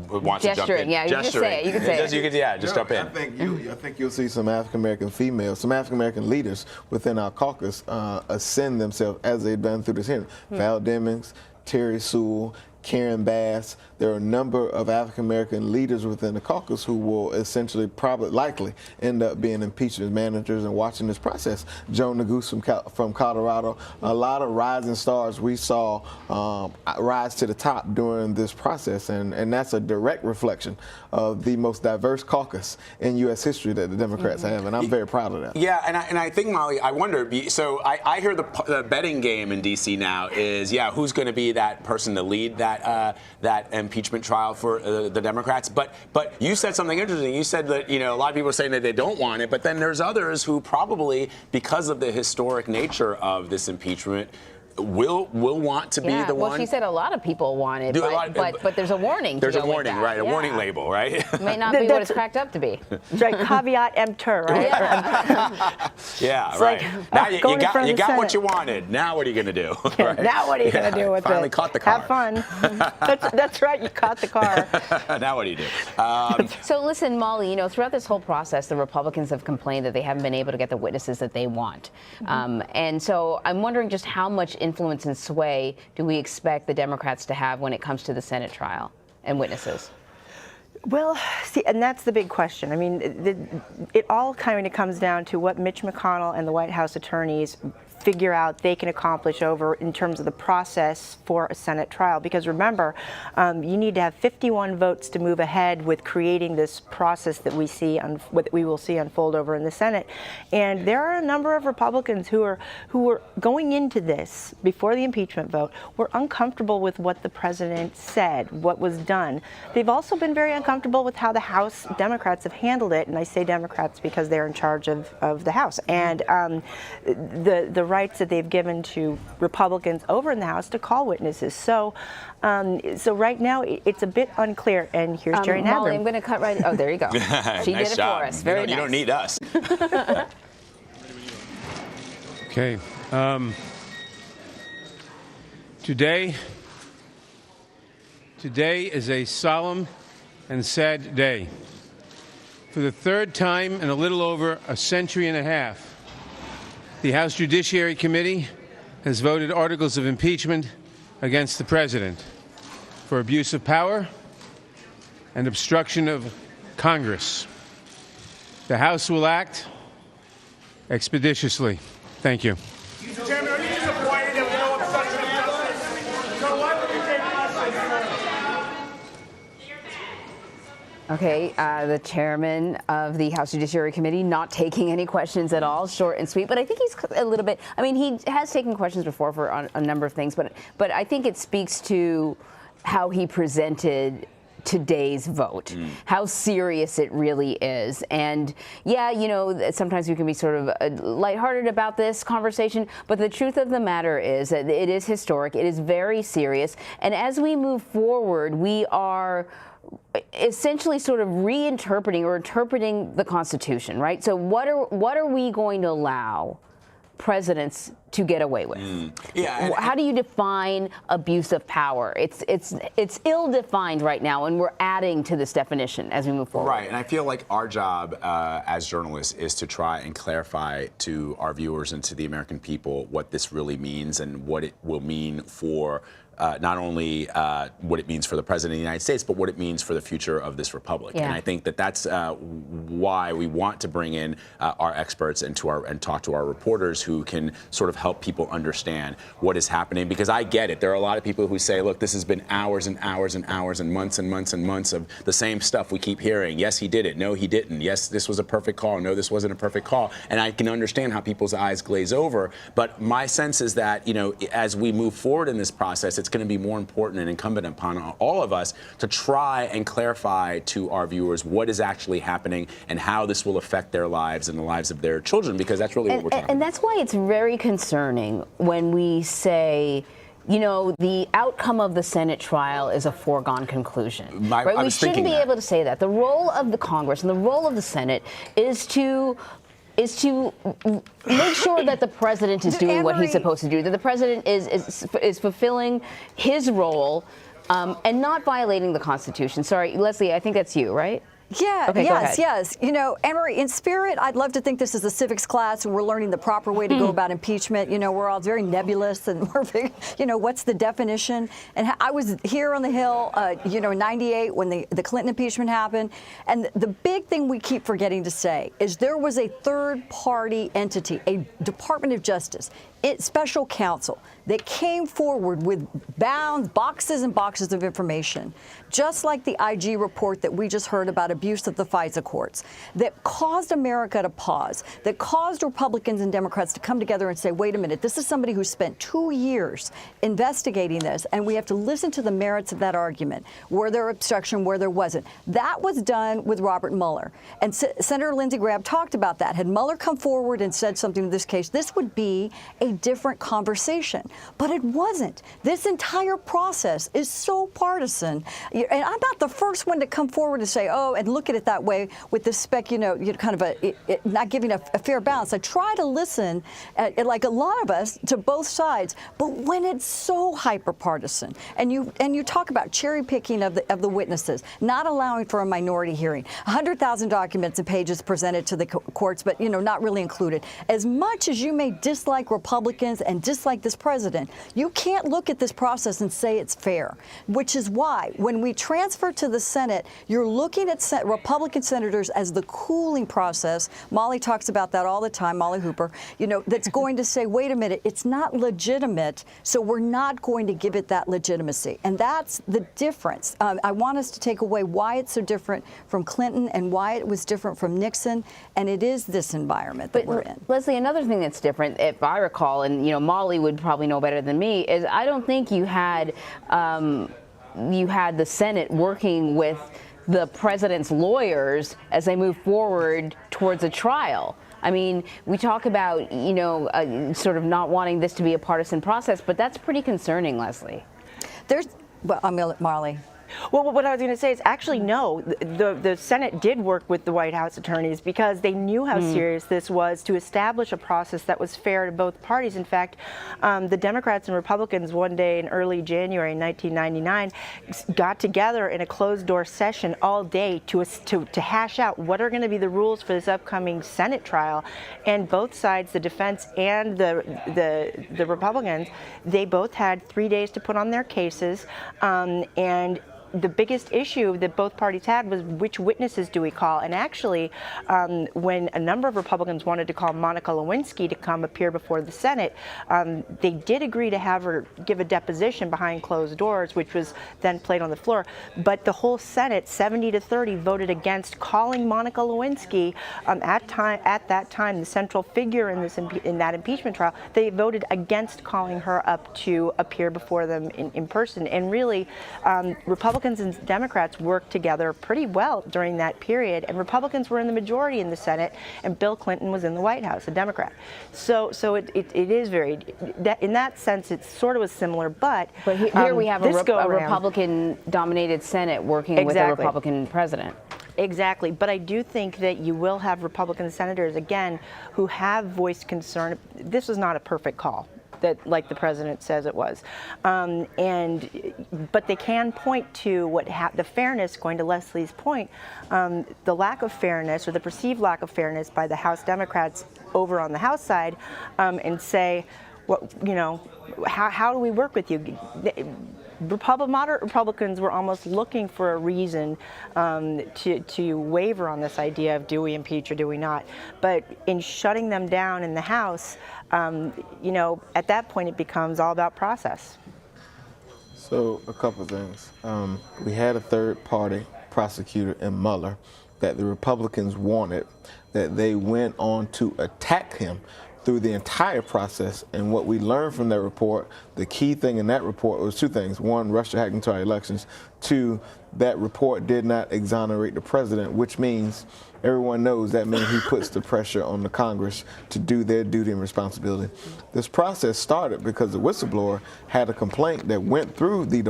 wants to jump in. Yeah, you can say it. You can say it. Just jump in. I think you'll see some African American females, some African American leaders within our caucus ascend themselves as they've done through this hearing. Val Demings, Terry Sewell, Karen Bass. There are a number of African American leaders within the caucus who will essentially, likely end up being impeachment managers and watching this process. Joe Neguse from Colorado. A lot of rising stars we saw rise to the top during this process, and that's a direct reflection of the most diverse caucus in U.S. history that the Democrats have, and I'm very proud of that. Yeah, and I think, Molly, I wonder, so I hear the betting game in D.C. now is, who's going to be that person to lead that impeachment trial for the Democrats. But you said something interesting. You said that a lot of people are saying that they don't want it, but then there's others who probably, because of the historic nature of this impeachment, will want to be the one. Well, she said a lot of people want it, but there's a warning. There's a warning, right? A warning label, right? It may not be what it's cracked up to be. That's right. Caveat emptor, right? Yeah, right. Like, now you got what you wanted. Now what are you going to do? Right? Now what are you going to do with Finally it? caught the car. Have fun. That's right. You caught the car. Now what do you do? So listen, Molly, throughout this whole process, the Republicans have complained that they haven't been able to get the witnesses that they want. And so I'm wondering just how much influence and sway do we expect the Democrats to have when it comes to the Senate trial and witnesses? Well, see, and that's the big question. I mean, it all kind of comes down to what Mitch McConnell and the White House attorneys figure out they can accomplish over in terms of the process for a Senate trial. Because remember, you need to have 51 votes to move ahead with creating this process that we see, what we will see unfold over in the Senate. And there are a number of Republicans who were going into this before the impeachment vote were uncomfortable with what the president said, what was done. They've also been very uncomfortable with how the House Democrats have handled it, and I say Democrats because they're in charge of the House. And the rights that they've given to Republicans over in the House to call witnesses. So right now it's a bit unclear. And here's Jerry Nadler. Molly, I'm going to cut right. Oh, there you go. She nice did it job. for us. Very nice. You don't need us. Okay. Today is a solemn and sad day. For the third time in a little over a century and a half, the House Judiciary Committee has voted articles of impeachment against the President for abuse of power and obstruction of Congress. The House will act expeditiously. Thank you. Mr. Chairman, are you disappointed there was no obstruction of justice? So why would you take Okay, the chairman of the House Judiciary Committee not taking any questions at all, short and sweet. But I think he's a little bit, I mean, he has taken questions before for a number of things, but I think it speaks to how he presented today's vote, how serious it really is. And yeah, sometimes we can be sort of lighthearted about this conversation, but the truth of the matter is that it is historic, it is very serious. And as we move forward, we are essentially sort of reinterpreting or interpreting the Constitution, right? So what are we going to allow presidents to get away with? How do you define abuse of power? It's ill-defined right now, and we're adding to this definition as we move forward. Right, and I feel like our job as journalists is to try and clarify to our viewers and to the American people what this really means and what it will mean for not only what it means for the President of the United States, but what it means for the future of this republic. And I think that that's why we want to bring in our experts and talk to our reporters who can sort of help people understand what is happening. Because I get it. There are a lot of people who say, look, this has been hours and hours and hours and months and months and months of the same stuff we keep hearing. Yes, he did it. No, he didn't. Yes, this was a perfect call. No, this wasn't a perfect call. And I can understand how people's eyes glaze over. But my sense is that, as we move forward in this process, it's going to be more important and incumbent upon all of us to try and clarify to our viewers what is actually happening and how this will affect their lives and the lives of their children, because that's really what we're talking about. And that's why it's very concerning when we say, the outcome of the Senate trial is a foregone conclusion. Right? We shouldn't be able to say that. The role of the Congress and the role of the Senate is to make sure that the president is doing what he's supposed to do, that the president is fulfilling his role and not violating the Constitution. Sorry, Leslie, I think that's you, right? Yeah, okay, yes. You know, Anne-Marie, in spirit, I'd love to think this is a civics class and we're learning the proper way to go about impeachment. You know, we're all very nebulous and we're very, you know, what's the definition? And I was here on the Hill, you know, in '98 when the Clinton impeachment happened. And the big thing we keep forgetting to say is there was a third-party entity, a Department of Justice, special counsel that came forward with boxes and boxes of information, just like the IG report that we just heard about abuse of the FISA courts, that caused America to pause, that caused Republicans and Democrats to come together and say, wait a minute, this is somebody who spent 2 years investigating this, and we have to listen to the merits of that argument. Were there obstruction, where there wasn't? That was done with Robert Mueller. And Senator Lindsey Graham talked about that. Had Mueller come forward and said something in this case, this would be a different conversation. But it wasn't. This entire process is so partisan. And I'm not the first one to come forward and say, oh, and look at it that way with this kind of not giving a fair balance. I try to listen, like a lot of us, to both sides. But when it's so hyper-partisan, and you talk about cherry picking of the witnesses, not allowing for a minority hearing, 100,000 documents and pages presented to the courts, but not really included. As much as you may dislike Republicans and dislike this president, you can't look at this process and say it's fair, which is why when we transfer to the Senate, you're looking at Republican senators as the cooling process. Molly talks about that all the time, Molly Hooper, that's going to say, wait a minute, it's not legitimate, so we're not going to give it that legitimacy. And that's the difference. I want us to take away why it's so different from Clinton and why it was different from Nixon, and it is this environment that we're in. Leslie, another thing that's different, if I recall, and Molly would probably know better than me, is I don't think you had the Senate working with the president's lawyers as they move forward towards a trial. I mean, we talk about, sort of not wanting this to be a partisan process, but that's pretty concerning, Leslie. Well, I'm going to let Molly. Well, what I was going to say is actually no. The Senate did work with the White House attorneys because they knew how serious this was to establish a process that was fair to both parties. In fact, the Democrats and Republicans one day in early January 1999 got together in a closed-door session all day to hash out what are going to be the rules for this upcoming Senate trial. And both sides, the defense and the Republicans, they both had 3 days to put on their cases, and the biggest issue that both parties had was which witnesses do we call? And actually, when a number of Republicans wanted to call Monica Lewinsky to come appear before the Senate, they did agree to have her give a deposition behind closed doors, which was then played on the floor. But the whole Senate, 70-30, voted against calling Monica Lewinsky. At that time, the central figure in that impeachment trial, they voted against calling her up to appear before them in person. And really, Republicans and Democrats worked together pretty well during that period, and Republicans were in the majority in the Senate, and Bill Clinton was in the White House, a Democrat. So it is very, in that sense, it sort of was similar, but here we have a Republican-dominated Senate working with a Republican president. Exactly, but I do think that you will have Republican senators, again, who have voiced concern. This was not a perfect call, that, like the president says it was, but they can point to what the fairness. Going to Leslie's point, the lack of fairness or the perceived lack of fairness by the House Democrats over on the House side, and say, how do we work with you? Moderate Republicans were almost looking for a reason to waver on this idea of do we impeach or do we not. But in shutting them down in the House, at that point it becomes all about process. So a couple of things. We had a third-party prosecutor in Mueller that the Republicans wanted, that they went on to attack him through the entire process. And what we learned from that report, the key thing in that report was two things. One, Russia hacked into our elections. Two, that report did not exonerate the president, which means everyone knows that means he puts the pressure on the Congress to do their duty and responsibility. This process started because the whistleblower had a complaint that went through the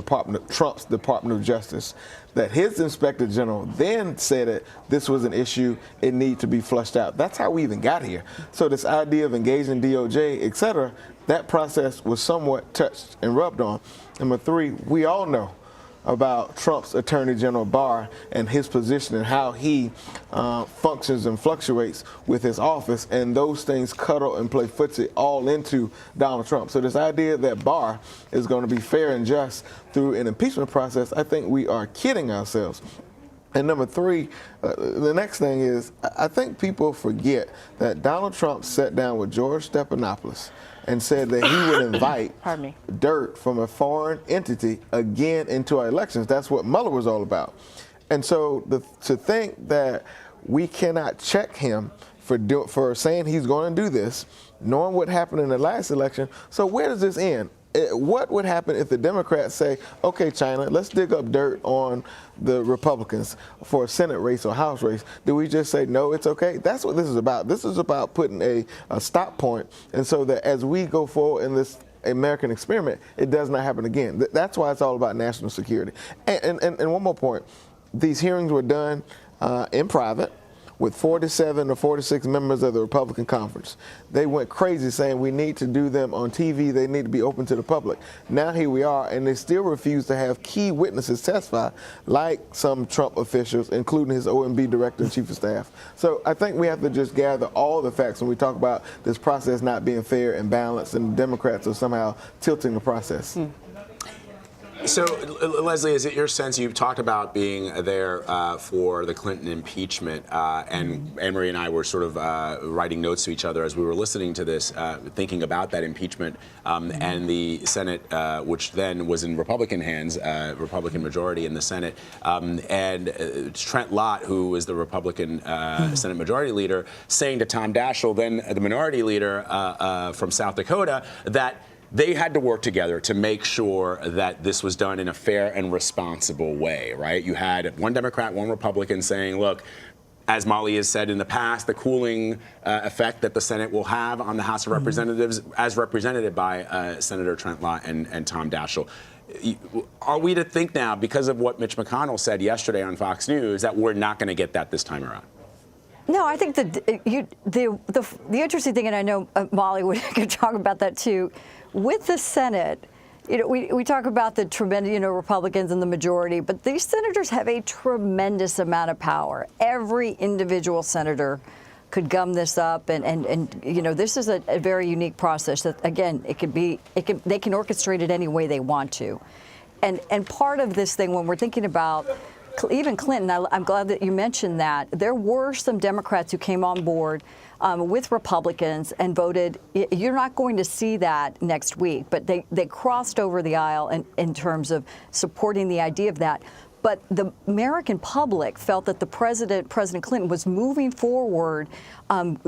Trump's Department of Justice, that his inspector general then said that this was an issue, it needed to be flushed out. That's how we even got here. So this idea of engaging DOJ, et cetera, that process was somewhat touched and rubbed on. Number three, we all know about Trump's Attorney General Barr and his position and how he functions and fluctuates with his office, and those things cuddle and play footsie all into Donald Trump. So this idea that Barr is going to be fair and just through an impeachment process, I think we are kidding ourselves. And number three, the next thing is, I think people forget that Donald Trump sat down with George Stephanopoulos and said that he would invite dirt from a foreign entity again into our elections. That's what Mueller was all about. And so to think that we cannot check him for saying he's going to do this, knowing what happened in the last election, so where does this end? What would happen if the Democrats say, okay, China, let's dig up dirt on the Republicans for a Senate race or House race? Do we just say, no, it's okay? That's what this is about. This is about putting a stop point, and so that as we go forward in this American experiment, it does not happen again. That's why it's all about national security. And one more point. These hearings were done in private, with 47 or 46 members of the Republican conference. They went crazy saying we need to do them on TV, they need to be open to the public. Now here we are, and they still refuse to have key witnesses testify, like some Trump officials, including his OMB director and chief of staff. So I think we have to just gather all the facts when we talk about this process not being fair and balanced, and Democrats are somehow tilting the process. So, Leslie, is it your sense, you've talked about being there for the Clinton impeachment, and Anne-Marie and I were sort of writing notes to each other as we were listening to this, thinking about that impeachment and the Senate, which then was in Republican hands, Republican majority in the Senate, and Trent Lott, who was the Republican Senate Majority Leader, saying to Tom Daschle, then the Minority Leader from South Dakota, that they had to work together to make sure that this was done in a fair and responsible way, right? You had one Democrat, one Republican saying, look, as Molly has said in the past, the cooling effect that the Senate will have on the House of Representatives, as represented by Senator Trent Lott and Tom Daschle. Are we to think now, because of what Mitch McConnell said yesterday on Fox News, that we're not going to get that this time around? No, I think that the interesting thing, and I know Molly could talk about that too, with the Senate, we talk about the tremendous, Republicans in the majority, but these senators have a tremendous amount of power. Every individual senator could gum this up, and this is a very unique process that, again, they can orchestrate it any way they want to. And part of this thing, when we're thinking about even Clinton, I'm glad that you mentioned that. There were some Democrats who came on board with Republicans and voted. You're not going to see that next week, but they crossed over the aisle in terms of supporting the idea of that. But the American public felt that President Clinton was moving forward,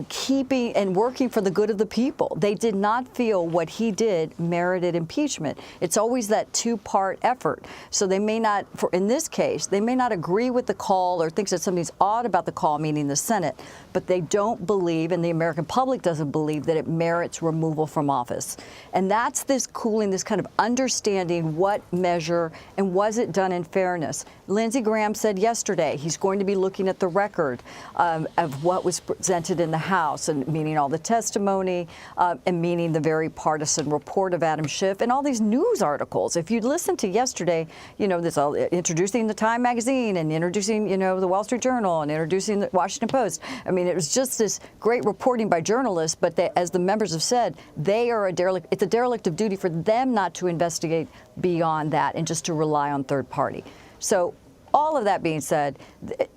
keeping and working for the good of the people. They did not feel what he did merited impeachment. It's always that two-part effort. So they may not, in this case, they may not agree with the call or think that something's odd about the call, meaning the Senate, but they don't believe, and the American public doesn't believe, that it merits removal from office. And that's this cooling, this kind of understanding what measure and was it done in fairness. Lindsey Graham said yesterday he's going to be looking at the record of what was presented in the House, and meaning all the testimony, and meaning the very partisan report of Adam Schiff and all these news articles. If you listen to yesterday, this introducing the Time magazine and introducing, the Wall Street Journal and introducing the Washington Post. I mean, it was just this great reporting by journalists, but as the members have said, they are it's a derelict of duty for them not to investigate beyond that and just to rely on third party. So all of that being said,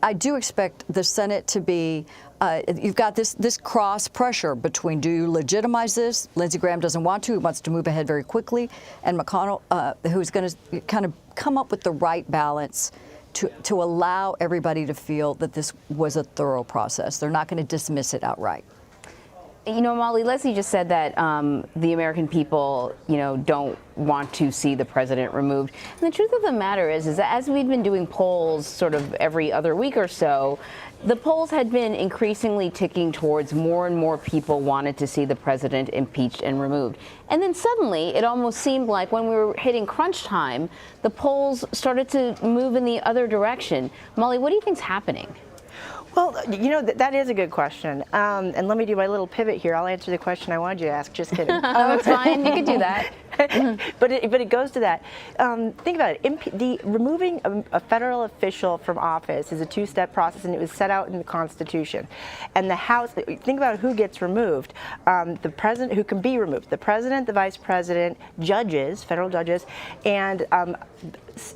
I do expect the Senate to be, you've got this cross pressure between, do you legitimize this? Lindsey Graham doesn't want to. He wants to move ahead very quickly. And McConnell, who's going to kind of come up with the right balance to allow everybody to feel that this was a thorough process. They're not going to dismiss it outright. Molly, Leslie just said that the American people, don't want to see the president removed. And the truth of the matter is that as we've been doing polls sort of every other week or so, the polls had been increasingly ticking towards more and more people wanted to see the president impeached and removed. And then suddenly, it almost seemed like when we were hitting crunch time, the polls started to move in the other direction. Molly, what do you think's happening? Well, that is a good question. And let me do my little pivot here. I'll answer the question I wanted you to ask. Just kidding. Oh, it's fine. You can do that. but it goes to that. Think about it. Removing a federal official from office is a two-step process, and it was set out in the Constitution. And the House, think about who gets removed. The president, who can be removed. The president, the vice president, judges, federal judges, and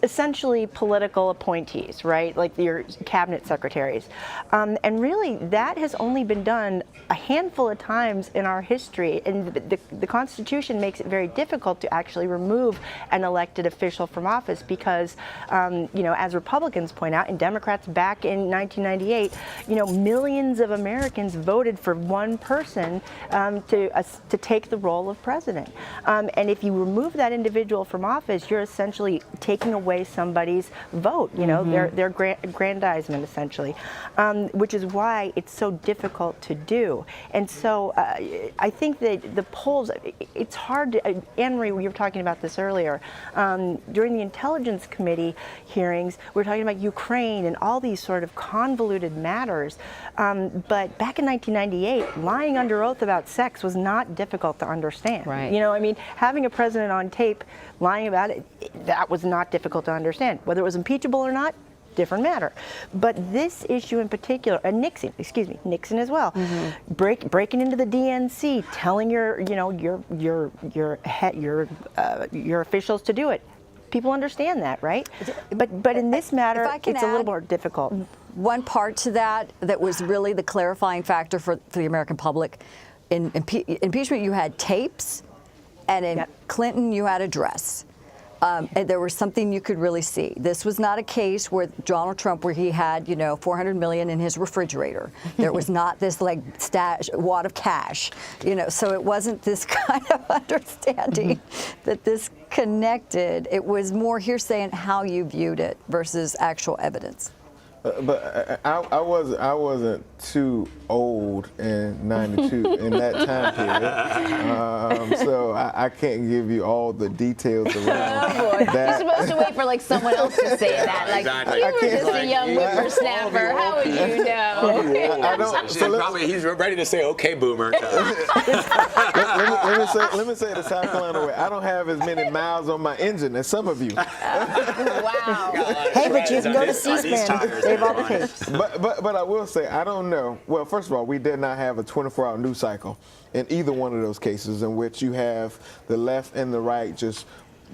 essentially political appointees, right? Like your cabinet secretaries. And really, that has only been done a handful of times in our history. And the Constitution makes it very difficult to actually remove an elected official from office because, as Republicans point out, and Democrats back in 1998, millions of Americans voted for one person to take the role of president. And if you remove that individual from office, you're essentially taking away somebody's vote, their aggrandizement, essentially, which is why it's so difficult to do. And so I think that the polls, it's hard to, Anne-Marie, we were talking about this earlier, during the Intelligence Committee hearings, we were talking about Ukraine and all these sort of convoluted matters. But back in 1998, lying under oath about sex was not difficult to understand. Right. Having a president on tape lying about it, that was not difficult to understand. Whether it was impeachable or not, different matter. But this issue in particular, and Nixon as well, breaking into the DNC, telling your officials to do it. People understand that, right? But in this matter, it's a little more difficult. One part to that was really the clarifying factor for the American public. In impeachment, you had tapes, and in Clinton, you had address. And there was something you could really see. This was not a case where Donald Trump, where he had, $400 million in his refrigerator. There was not this wad of cash, So it wasn't this kind of understanding that this connected. It was more hearsay and how you viewed it versus actual evidence. But I wasn't too old in '92 in that time period, so I can't give you all the details around that. You're supposed to wait for someone else to say that. Exactly. You were just a young whippersnapper. How would you know? I don't. He's ready to say, "Okay, boomer." let me say it the South Carolina way. I don't have as many miles on my engine as some of you. Wow. Hey, but you can go to C-SPAN. They have all the tapes. But I will say, I don't know. Well, first of all, we did not have a 24-hour news cycle in either one of those cases in which you have the left and the right just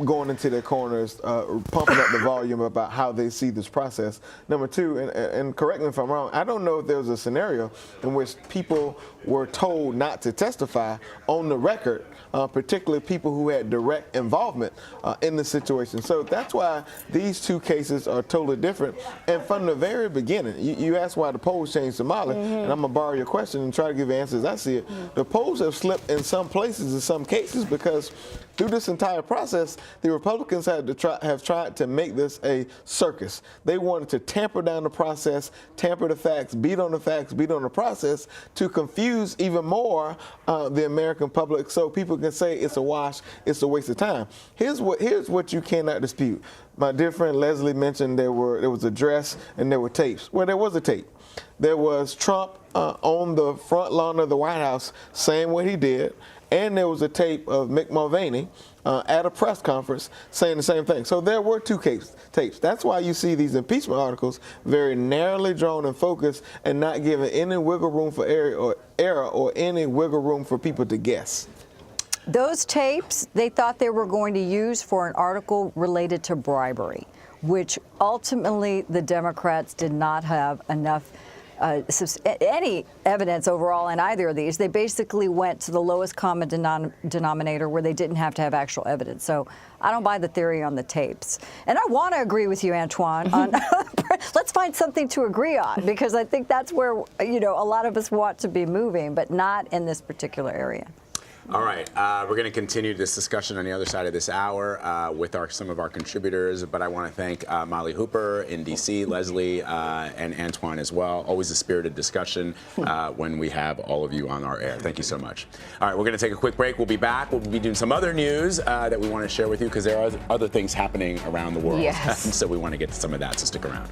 going into their corners, pumping up the volume about how they see this process. Number two, and correct me if I'm wrong, I don't know if there was a scenario in which people were told not to testify on the record, particularly people who had direct involvement in the situation. So that's why these two cases are totally different. And from the very beginning, you asked why the polls changed to Molly, and I'm going to borrow your question and try to give you answers as I see it. The polls have slipped in some places, in some cases, because through this entire process, the Republicans have tried to make this a circus. They wanted to tamper down the process, tamper the facts, beat on the process to confuse even more the American public so people can say it's a wash, it's a waste of time. Here's what you cannot dispute. My dear friend Leslie mentioned there was a dress and there were tapes. Well, there was a tape. There was Trump on the front lawn of the White House saying what he did. And there was a tape of Mick Mulvaney at a press conference saying the same thing. So there were two tapes. That's why you see these impeachment articles very narrowly drawn and focused and not giving any wiggle room for error or any wiggle room for people to guess. Those tapes, they thought they were going to use for an article related to bribery, which ultimately the Democrats did not have enough any evidence overall in either of these. They basically went to the lowest common denominator where they didn't have to have actual evidence. So I don't buy the theory on the tapes. And I want to agree with you, Antoine, on let's find something to agree on, because I think that's where, a lot of us want to be moving, but not in this particular area. All right, we're going to continue this discussion on the other side of this hour with some of our contributors, but I want to thank Molly Hooper in D.C., Leslie, and Antoine as well. Always a spirited discussion when we have all of you on our air. Thank you so much. All right, we're going to take a quick break. We'll be back. We'll be doing some other news that we want to share with you because there are other things happening around the world. Yes. So we want to get to some of that, so stick around.